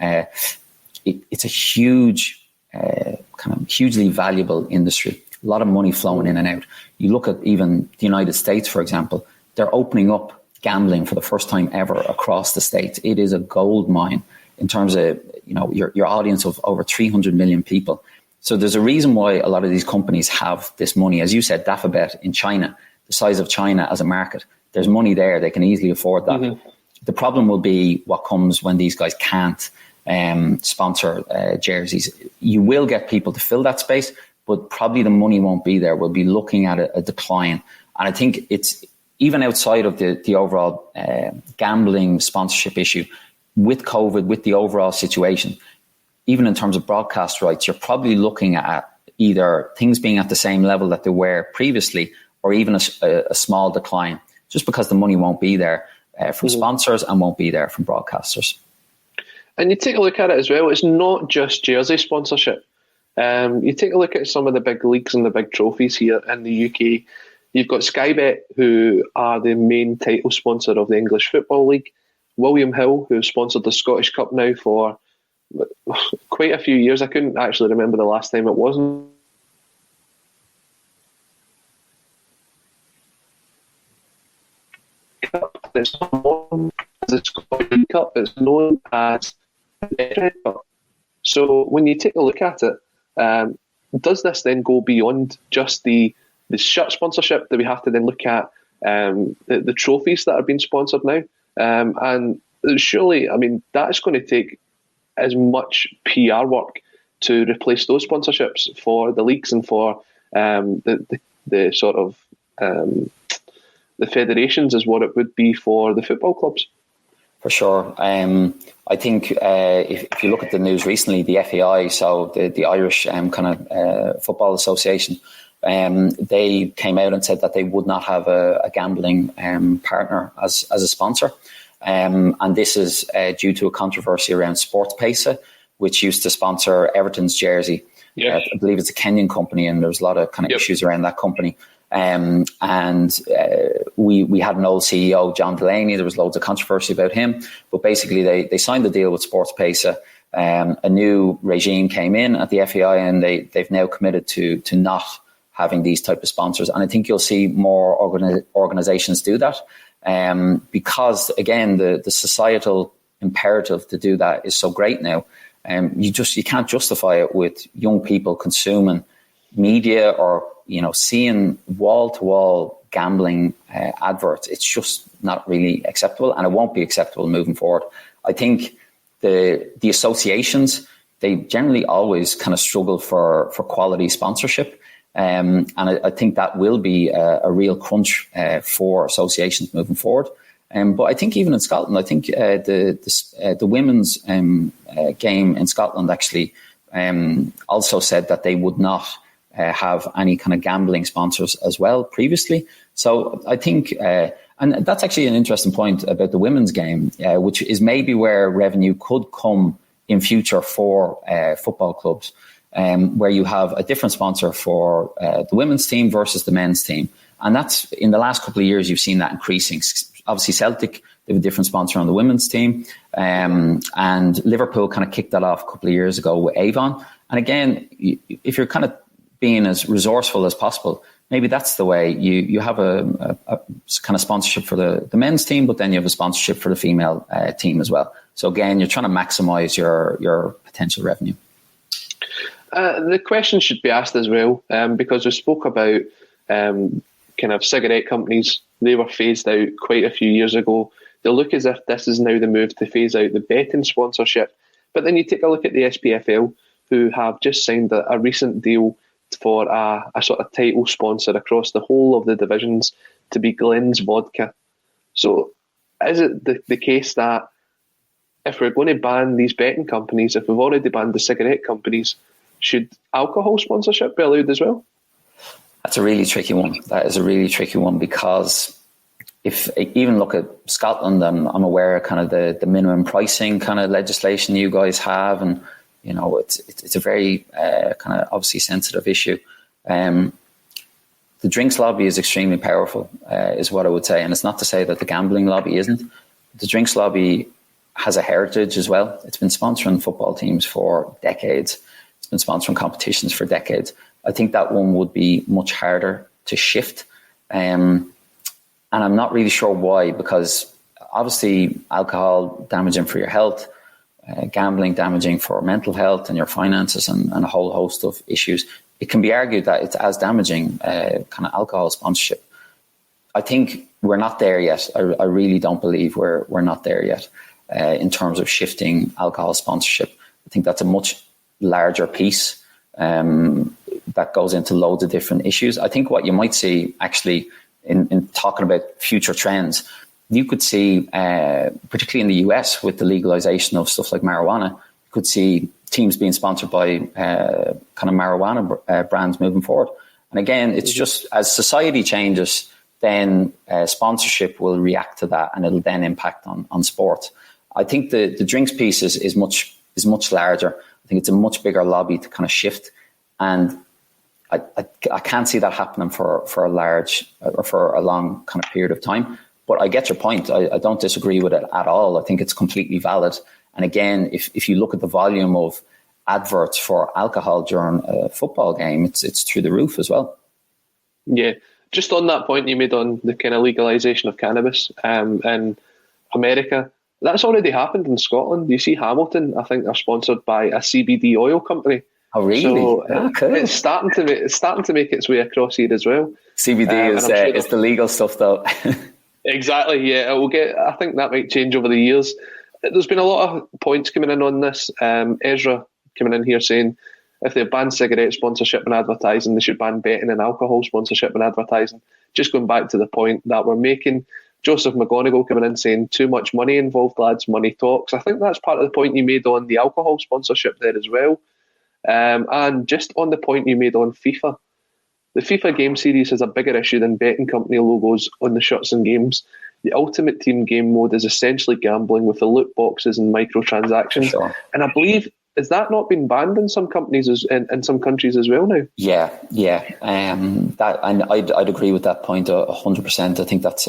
it's a huge, kind of hugely valuable industry. A lot of money flowing in and out. You look at even the United States, for example, they're opening up gambling for the first time ever across the States. It is a gold mine in terms of, you know, your audience of over 300 million people. So there's a reason why a lot of these companies have this money. As you said, Dafabet in China, the size of China as a market, there's money there. They can easily afford that. Mm-hmm. The problem will be what comes when these guys can't sponsor jerseys. You will get people to fill that space, but probably the money won't be there. We'll be looking at a decline. And I think it's even outside of the overall gambling sponsorship issue, with COVID, with the overall situation, even in terms of broadcast rights, you're probably looking at either things being at the same level that they were previously, or even a small decline, just because the money won't be there from sponsors and won't be there from broadcasters. And you take a look at it as well, it's not just jersey sponsorship. You take a look at some of the big leagues and the big trophies here in the UK. You've got Sky Bet, who are the main title sponsor of the English Football League. William Hill, who sponsored the Scottish Cup now for quite a few years. I couldn't actually remember the last time it wasn't. It's known as the Scottish Cup. It's known as the Red Cup. So when you take a look at it, does this then go beyond just the shirt sponsorship? Do we have to then look at the trophies that are being sponsored now? And surely, I mean, that's going to take as much PR work to replace those sponsorships for the leagues and for the sort of the federations as what it would be for the football clubs. For sure. I think if you look at the news recently, the FAI, so the Irish Football Association, they came out and said that they would not have a gambling partner as a sponsor. And this is due to a controversy around SportsPesa, which used to sponsor Everton's jersey. Yeah. I believe it's a Kenyan company, and there's a lot of issues around that company. And we had an old CEO, John Delaney. There was loads of controversy about him, but basically they signed the deal with SportsPesa. A new regime came in at the FAI, and they've now committed to not having these type of sponsors. And I think you'll see more organizations do that, because again, the societal imperative to do that is so great now. You can't justify it with young people consuming media or seeing wall-to-wall gambling adverts. It's just not really acceptable, and it won't be acceptable moving forward. I think the associations, they generally always kind of struggle for quality sponsorship, and I think that will be a real crunch for associations moving forward. But I think even in Scotland, I think the women's game in Scotland actually also said that they would not have any kind of gambling sponsors as well previously. So I think, and that's actually an interesting point about the women's game, which is maybe where revenue could come in future for football clubs, where you have a different sponsor for the women's team versus the men's team. And that's, in the last couple of years, you've seen that increasing. Obviously, Celtic, they have a different sponsor on the women's team. And Liverpool kind of kicked that off a couple of years ago with Avon. And again, if you're kind of being as resourceful as possible, maybe that's the way you have a kind of sponsorship for the men's team, but then you have a sponsorship for the female team as well. So again, you're trying to maximize your potential revenue. The question should be asked as well, because we spoke about kind of cigarette companies. They were phased out quite a few years ago. They look as if this is now the move to phase out the betting sponsorship. But then you take a look at the SPFL, who have just signed a recent deal for a sort of title sponsor across the whole of the divisions to be Glen's Vodka. So is it the case that if we're going to ban these betting companies, if we've already banned the cigarette companies, should alcohol sponsorship be allowed as well? That's a really tricky one. That is a really tricky one, because if even look at Scotland, and I'm aware of kind of the minimum pricing kind of legislation you guys have, and it's a very kind of obviously sensitive issue. The drinks lobby is extremely powerful, is what I would say. And it's not to say that the gambling lobby isn't. The drinks lobby has a heritage as well. It's been sponsoring football teams for decades. It's been sponsoring competitions for decades. I think that one would be much harder to shift. And I'm not really sure why, because obviously alcohol damaging for your health, gambling damaging for mental health and your finances, and a whole host of issues. It can be argued that it's as damaging kind of alcohol sponsorship. I think we're not there yet. I really don't believe we're not there yet in terms of shifting alcohol sponsorship. I think that's a much larger piece that goes into loads of different issues. I think what you might see actually in talking about future trends, you could see, particularly in the US with the legalization of stuff like marijuana, you could see teams being sponsored by kind of marijuana brands moving forward. And again, it's just as society changes, then sponsorship will react to that, and it'll then impact on sport. I think the drinks piece is much larger. I think it's a much bigger lobby to kind of shift, and I can't see that happening for a large or for a long kind of period of time. But I get your point. I don't disagree with it at all. I think it's completely valid. And again, if you look at the volume of adverts for alcohol during a football game, it's through the roof as well. Yeah, just on that point you made on the kind of legalisation of cannabis in America, that's already happened in Scotland. You see Hamilton, I think they're sponsored by a CBD oil company. Oh, really? So cool. It's starting to make its way across here as well. CBD is the legal stuff, though. Exactly. Yeah, I think that might change over the years. There's been a lot of points coming in on this. Ezra coming in here saying if they ban cigarette sponsorship and advertising, they should ban betting and alcohol sponsorship and advertising. Just going back to the point that we're making. Joseph McGonigal coming in saying too much money involved, lads. Money talks. I think that's part of the point you made on the alcohol sponsorship there as well. And just on the point you made on FIFA, the FIFA game series has a bigger issue than betting company logos on the shirts and games. The Ultimate Team game mode is essentially gambling with the loot boxes and microtransactions. Sure. And I believe, has that not been banned in some companies in some countries as well now? Yeah. I'd agree with that point 100%. I think that's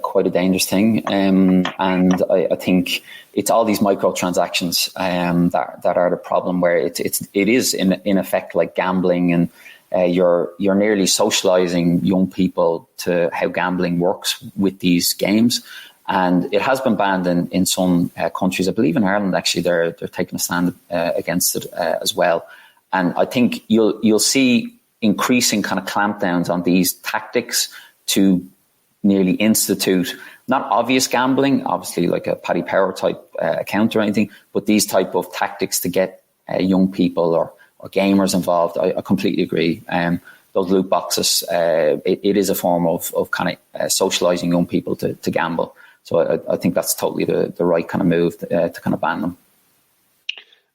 quite a dangerous thing, and I think it's all these microtransactions that are the problem, where it is in effect like gambling, and you're nearly socializing young people to how gambling works with these games. And it has been banned in some countries. I believe in Ireland, actually, they're taking a stand against it as well. And I think you'll see increasing kind of clampdowns on these tactics to nearly institute not obvious gambling, obviously like a Paddy Power type account or anything, but these type of tactics to get young people or gamers involved. I completely agree. Those loot boxes, it is a form of kind of socializing young people to gamble. So I think that's totally the right kind of move to kind of ban them.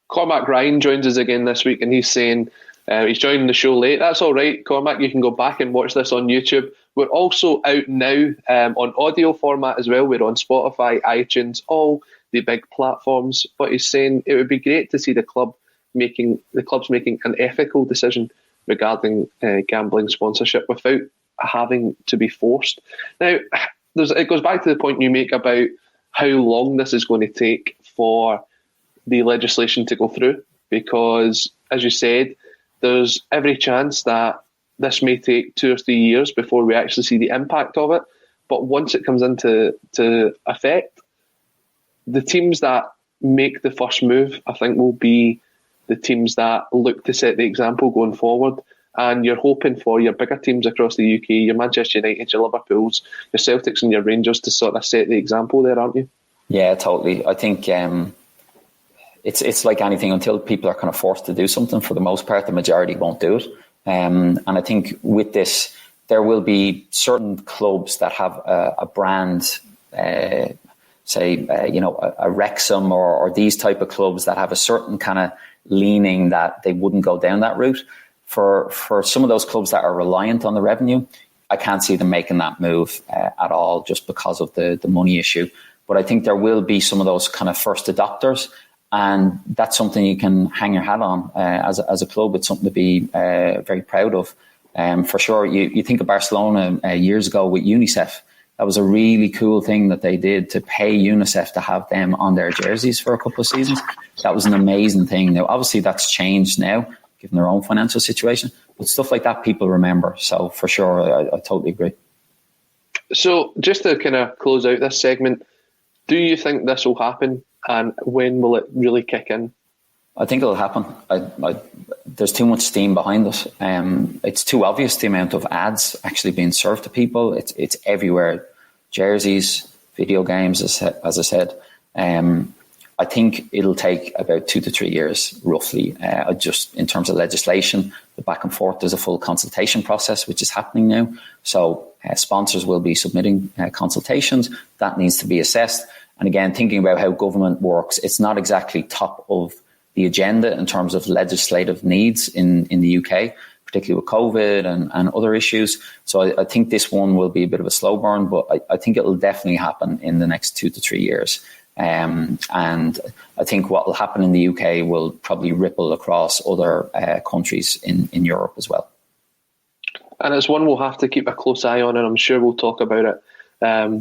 Cormac Ryan joins us again this week, and he's saying he's joining the show late. That's all right, Cormac. You can go back and watch this on YouTube. We're also out now on audio format as well. We're on Spotify, iTunes, all the big platforms. But he's saying it would be great to see the clubs making an ethical decision regarding gambling sponsorship without having to be forced. Now, it goes back to the point you make about how long this is going to take for the legislation to go through, because, as you said, there's every chance that this may take 2 or 3 years before we actually see the impact of it. But once it comes into effect, the teams that make the first move, I think, will be the teams that look to set the example going forward. And you're hoping for your bigger teams across the UK, your Manchester United, your Liverpools, your Celtics and your Rangers to sort of set the example there, aren't you? Yeah, totally. I think it's like anything. Until people are kind of forced to do something, for the most part, the majority won't do it. And I think with this, there will be certain clubs that have a brand, say, a Wrexham or these type of clubs that have a certain kind of leaning that they wouldn't go down that route. For some of those clubs that are reliant on the revenue, I can't see them making that move at all, just because of the money issue. But I think there will be some of those kind of first adopters, and that's something you can hang your hat on as a club. It's something to be very proud of. For sure, you think of Barcelona years ago with UNICEF. That was a really cool thing that they did, to pay UNICEF to have them on their jerseys for a couple of seasons. That was an amazing thing. Now, obviously, that's changed now, given their own financial situation. But stuff like that, people remember. So for sure, I totally agree. So just to kind of close out this segment, do you think this will happen, and when will it really kick in? I think it'll happen. There's too much steam behind it. It's too obvious, the amount of ads actually being served to people. It's everywhere. Jerseys, video games, as I said. I think it'll take about 2 to 3 years, roughly. Just in terms of legislation, the back and forth, there's a full consultation process, which is happening now. So sponsors will be submitting consultations. That needs to be assessed. And again, thinking about how government works, it's not exactly top of the agenda in terms of legislative needs in the UK, particularly with COVID and other issues. So I think this one will be a bit of a slow burn, but I think it will definitely happen in the next 2 to 3 years. And I think what will happen in the UK will probably ripple across other countries in Europe as well. And it's one we'll have to keep a close eye on, and I'm sure we'll talk about it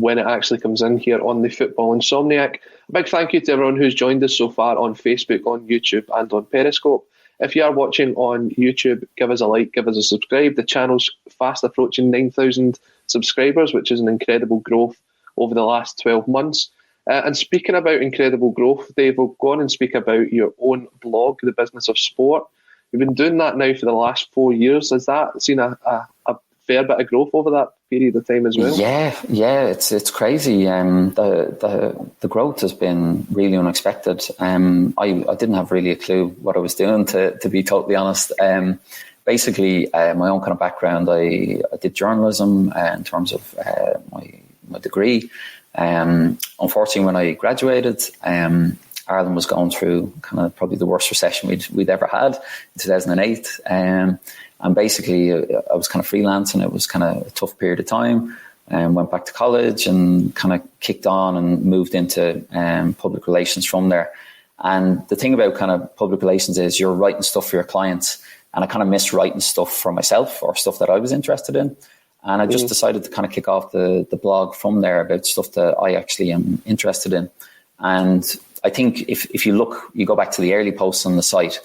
when it actually comes in here on the Football Insomniac. A big thank you to everyone who's joined us so far on Facebook, on YouTube and on Periscope. If you are watching on YouTube, give us a like, give us a subscribe. The channel's fast approaching 9,000 subscribers, which is an incredible growth over the last 12 months. And speaking about incredible growth, Dave, we'll go on and speak about your own blog, The Business of Sport. You've been doing that now for the last 4 years. Has that seen a fair bit of growth over that period of time as well? Yeah, it's crazy. The growth has been really unexpected. I didn't have really a clue what I was doing, to be totally honest. Basically, my own kind of background, I did journalism in terms of my degree. Unfortunately, when I graduated, Ireland was going through kind of probably the worst recession we'd ever had in 2008. And basically, I was kind of freelancing. It was kind of a tough period of time. Went back to college and kind of kicked on and moved into public relations from there. And the thing about kind of public relations is you're writing stuff for your clients. And I kind of miss writing stuff for myself or stuff that I was interested in. And I just decided to kind of kick off the blog from there about stuff that I actually am interested in. And I think if you go back to the early posts on the site,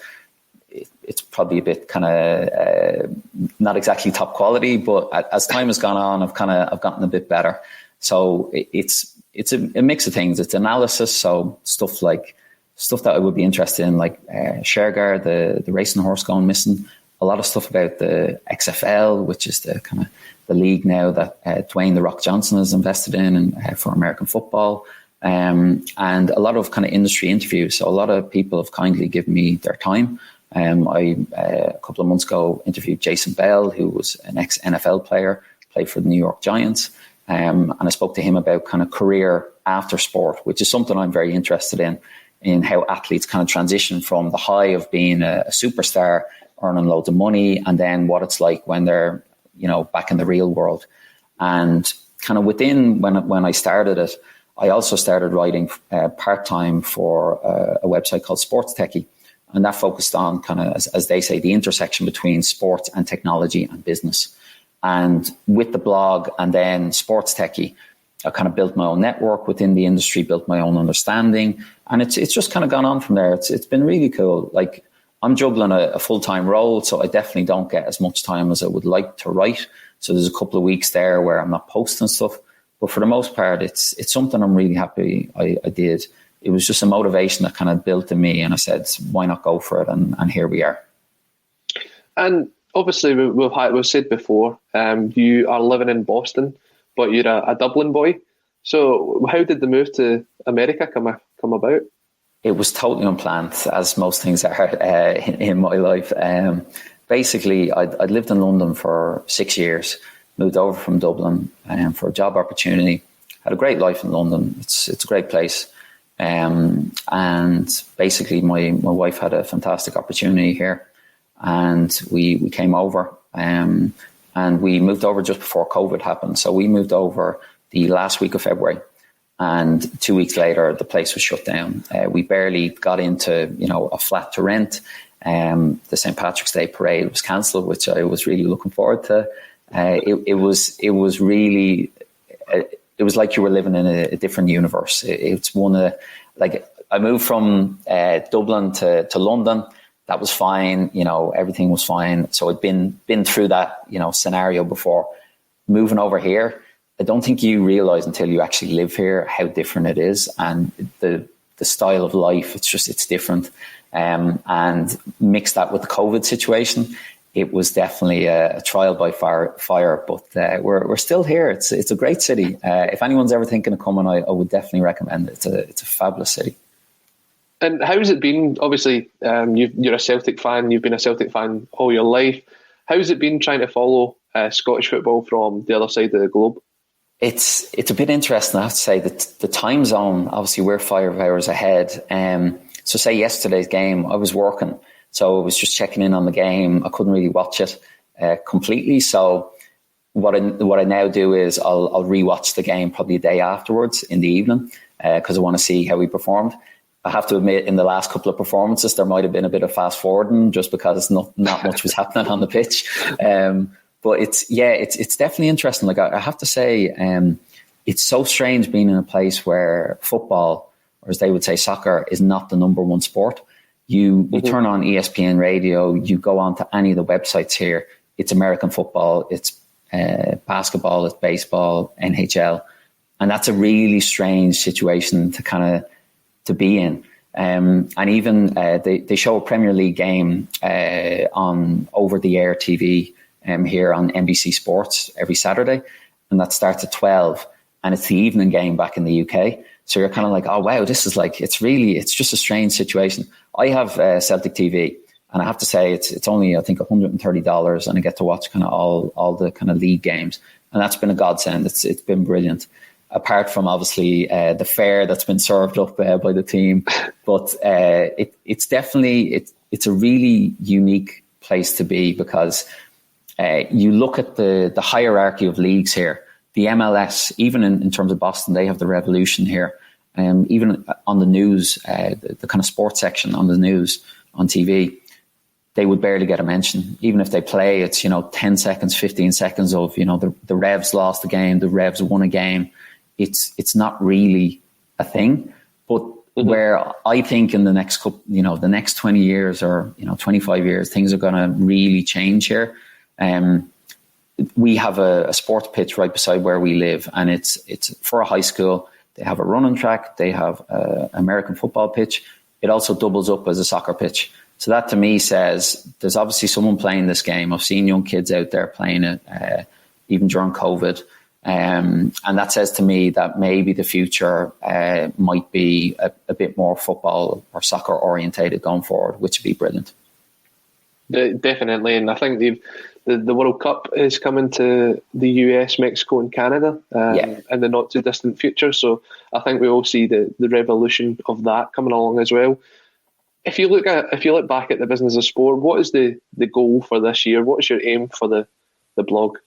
it's probably a bit kind of not exactly top quality, but as time has gone on, I've gotten a bit better. So it's a mix of things. It's analysis, so stuff that I would be interested in, like Shergar, the racing horse going missing. A lot of stuff about the XFL, which is the kind of the league now that Dwayne "The Rock" Johnson is invested in for American football. And a lot of kind of industry interviews. So a lot of people have kindly given me their time. I a couple of months ago interviewed Jason Bell, who was an ex-NFL player, played for the New York Giants. And I spoke to him about kind of career after sport, which is something I'm very interested in how athletes kind of transition from the high of being a superstar, earning loads of money, and then what it's like when they're, back in the real world. And kind of within when I started it, I also started writing part-time for a website called Sports Techie. And that focused on kind of, as they say, the intersection between sports and technology and business. And with the blog and then Sports Techie, I kind of built my own network within the industry, built my own understanding. And it's just kind of gone on from there. It's been really cool. Like, I'm juggling a full-time role, so I definitely don't get as much time as I would like to write. So there's a couple of weeks there where I'm not posting stuff. But for the most part, it's something I'm really happy I did. It was just a motivation that kind of built in me, and I said, why not go for it? And here we are. And obviously, we've said before, you are living in Boston, but you're a Dublin boy. So how did the move to America come about? It was totally unplanned, as most things are in my life. Basically, I'd lived in London for 6 years, moved over from Dublin for a job opportunity. Had a great life in London. It's a great place. And basically, my wife had a fantastic opportunity here, and we came over. And we moved over just before COVID happened. So we moved over the last week of February. And 2 weeks later, the place was shut down. We barely got into, a flat to rent. The St. Patrick's Day parade was cancelled, which I was really looking forward to. It was really, it was like you were living in a different universe. It's one of, I moved from Dublin to London. That was fine. Everything was fine. So I'd been through that, scenario before. Moving over here, I don't think you realize until you actually live here how different it is, and the style of life. It's different. And mix that with the COVID situation, it was definitely a trial by fire. But we're still here. It's a great city. If anyone's ever thinking of coming, I would definitely recommend it. It's a fabulous city. And how's it been? Obviously, you're a Celtic fan. You've been a Celtic fan all your life. How's it been trying to follow Scottish football from the other side of the globe? It's a bit interesting, I have to say, that the time zone, obviously we're 5 hours ahead. So say yesterday's game, I was working, so I was just checking in on the game. I couldn't really watch it completely. So what I now do is I'll rewatch the game probably a day afterwards in the evening because I want to see how we performed. I have to admit, in the last couple of performances, there might have been a bit of fast forwarding just because not much was happening on the pitch. But it's definitely interesting. Like I have to say, it's so strange being in a place where football, or as they would say, soccer, is not the number one sport. You turn on ESPN radio, you go on to any of the websites here, it's American football, it's basketball, it's baseball, NHL. And that's a really strange situation to be in. And even they show a Premier League game on over-the-air TV here on NBC Sports every Saturday, and that starts at 12, and it's the evening game back in the UK. So you're kind of like, oh wow, this is like, it's just a strange situation. I have Celtic TV, and I have to say it's only, I think, $130, and I get to watch kind of all the kind of league games, and that's been a godsend. It's been brilliant. Apart from obviously the fare that's been served up by the team, but it's definitely it's a really unique place to be, because you look at the hierarchy of leagues here. The MLS, even in terms of Boston, they have the Revolution here. Even on the news, the kind of sports section on the news on TV, they would barely get a mention. Even if they play, it's 10 seconds, 15 seconds of the Revs lost the game, the Revs won a game. It's not really a thing. But where I think in the next couple, the next 20 years or 25 years, things are going to really change here. We have a sports pitch right beside where we live, and it's for a high school. They have a running track. They have an American football pitch. It also doubles up as a soccer pitch. So that to me says there's obviously someone playing this game. I've seen young kids out there playing it, even during COVID. And that says to me that maybe the future might be a bit more football or soccer orientated going forward, which would be brilliant. Definitely, and I think the World Cup is coming to the US, Mexico, and Canada in the not too distant future. So I think we all see the revolution of that coming along as well. If you look back at the business of sport, what is the goal for this year? What is your aim for the blog?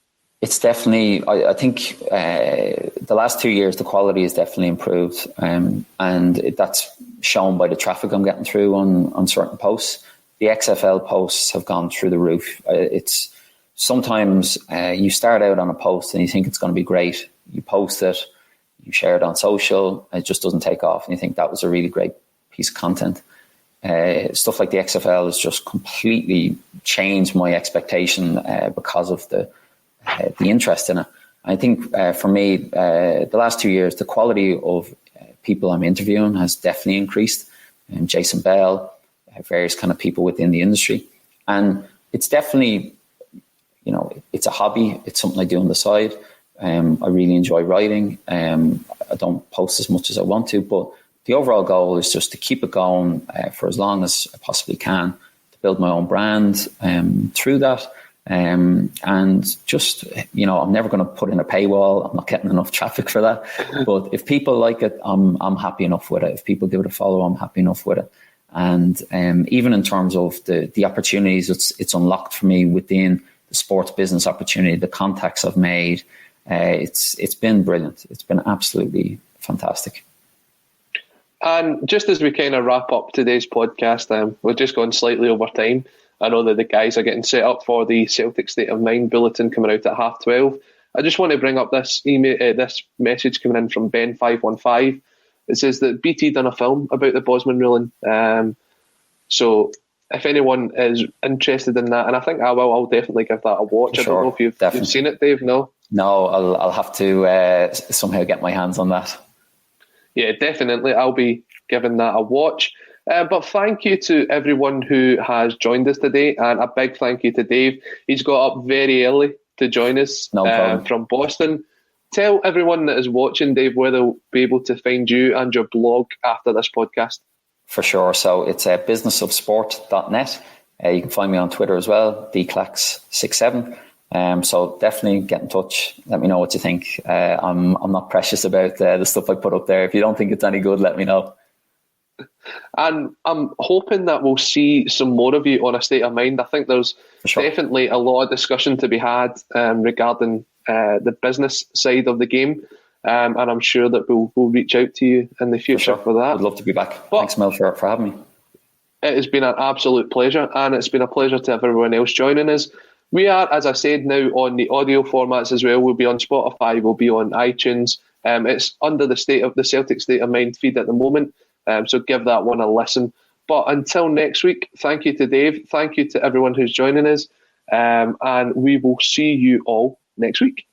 It's definitely, I think the last 2 years, the quality has definitely improved. And that's shown by the traffic I'm getting through on certain posts. The XFL posts have gone through the roof. It's sometimes you start out on a post and you think it's going to be great. You post it, you share it on social, it just doesn't take off. And you think that was a really great piece of content. Stuff like the XFL has just completely changed my expectation because of the interest in it. I think for me, the last 2 years, the quality of people I'm interviewing has definitely increased. Jason Bell, various kind of people within the industry. And it's definitely, it's a hobby. It's something I do on the side. I really enjoy writing. I don't post as much as I want to, but the overall goal is just to keep it going for as long as I possibly can, to build my own brand through that. And just, I'm never going to put in a paywall. I'm not getting enough traffic for that. But if people like it, I'm happy enough with it. If people give it a follow, I'm happy enough with it. And even in terms of the opportunities it's unlocked for me within the sports business opportunity, the contacts I've made, it's been brilliant. It's been absolutely fantastic. And just as we kind of wrap up today's podcast, we're just going slightly over time. I know that the guys are getting set up for the Celtic State of Mind bulletin coming out at 12:30. I just want to bring up this this message coming in from Ben515. It says that BT done a film about the Bosman ruling. So if anyone is interested in that, and I think I will, I'll definitely give that a watch. Sure, I don't know if you've seen it, Dave. No, I'll have to somehow get my hands on that. Yeah, definitely. I'll be giving that a watch. But thank you to everyone who has joined us today, and a big thank you to Dave. He's got up very early to join us from Boston. Tell everyone that is watching, Dave, where they'll be able to find you and your blog after this podcast. For sure. So it's businessofsport.net. You can find me on Twitter as well, dclax67. So definitely get in touch. Let me know what you think. I'm not precious about the stuff I put up there. If you don't think it's any good, let me know. And I'm hoping that we'll see some more of you on A State of Mind. I think there's definitely a lot of discussion to be had regarding the business side of the game. And I'm sure that we'll reach out to you in the future for that. I'd love to be back. Thanks, Mel, for having me. It has been an absolute pleasure, and it's been a pleasure to everyone else joining us. We are, as I said, now on the audio formats as well. We'll be on Spotify, we'll be on iTunes, It's under the Celtic State of Mind feed at the moment, so give that one a listen. But until next week, thank you to Dave, thank you to everyone who's joining us, and we will see you all next week.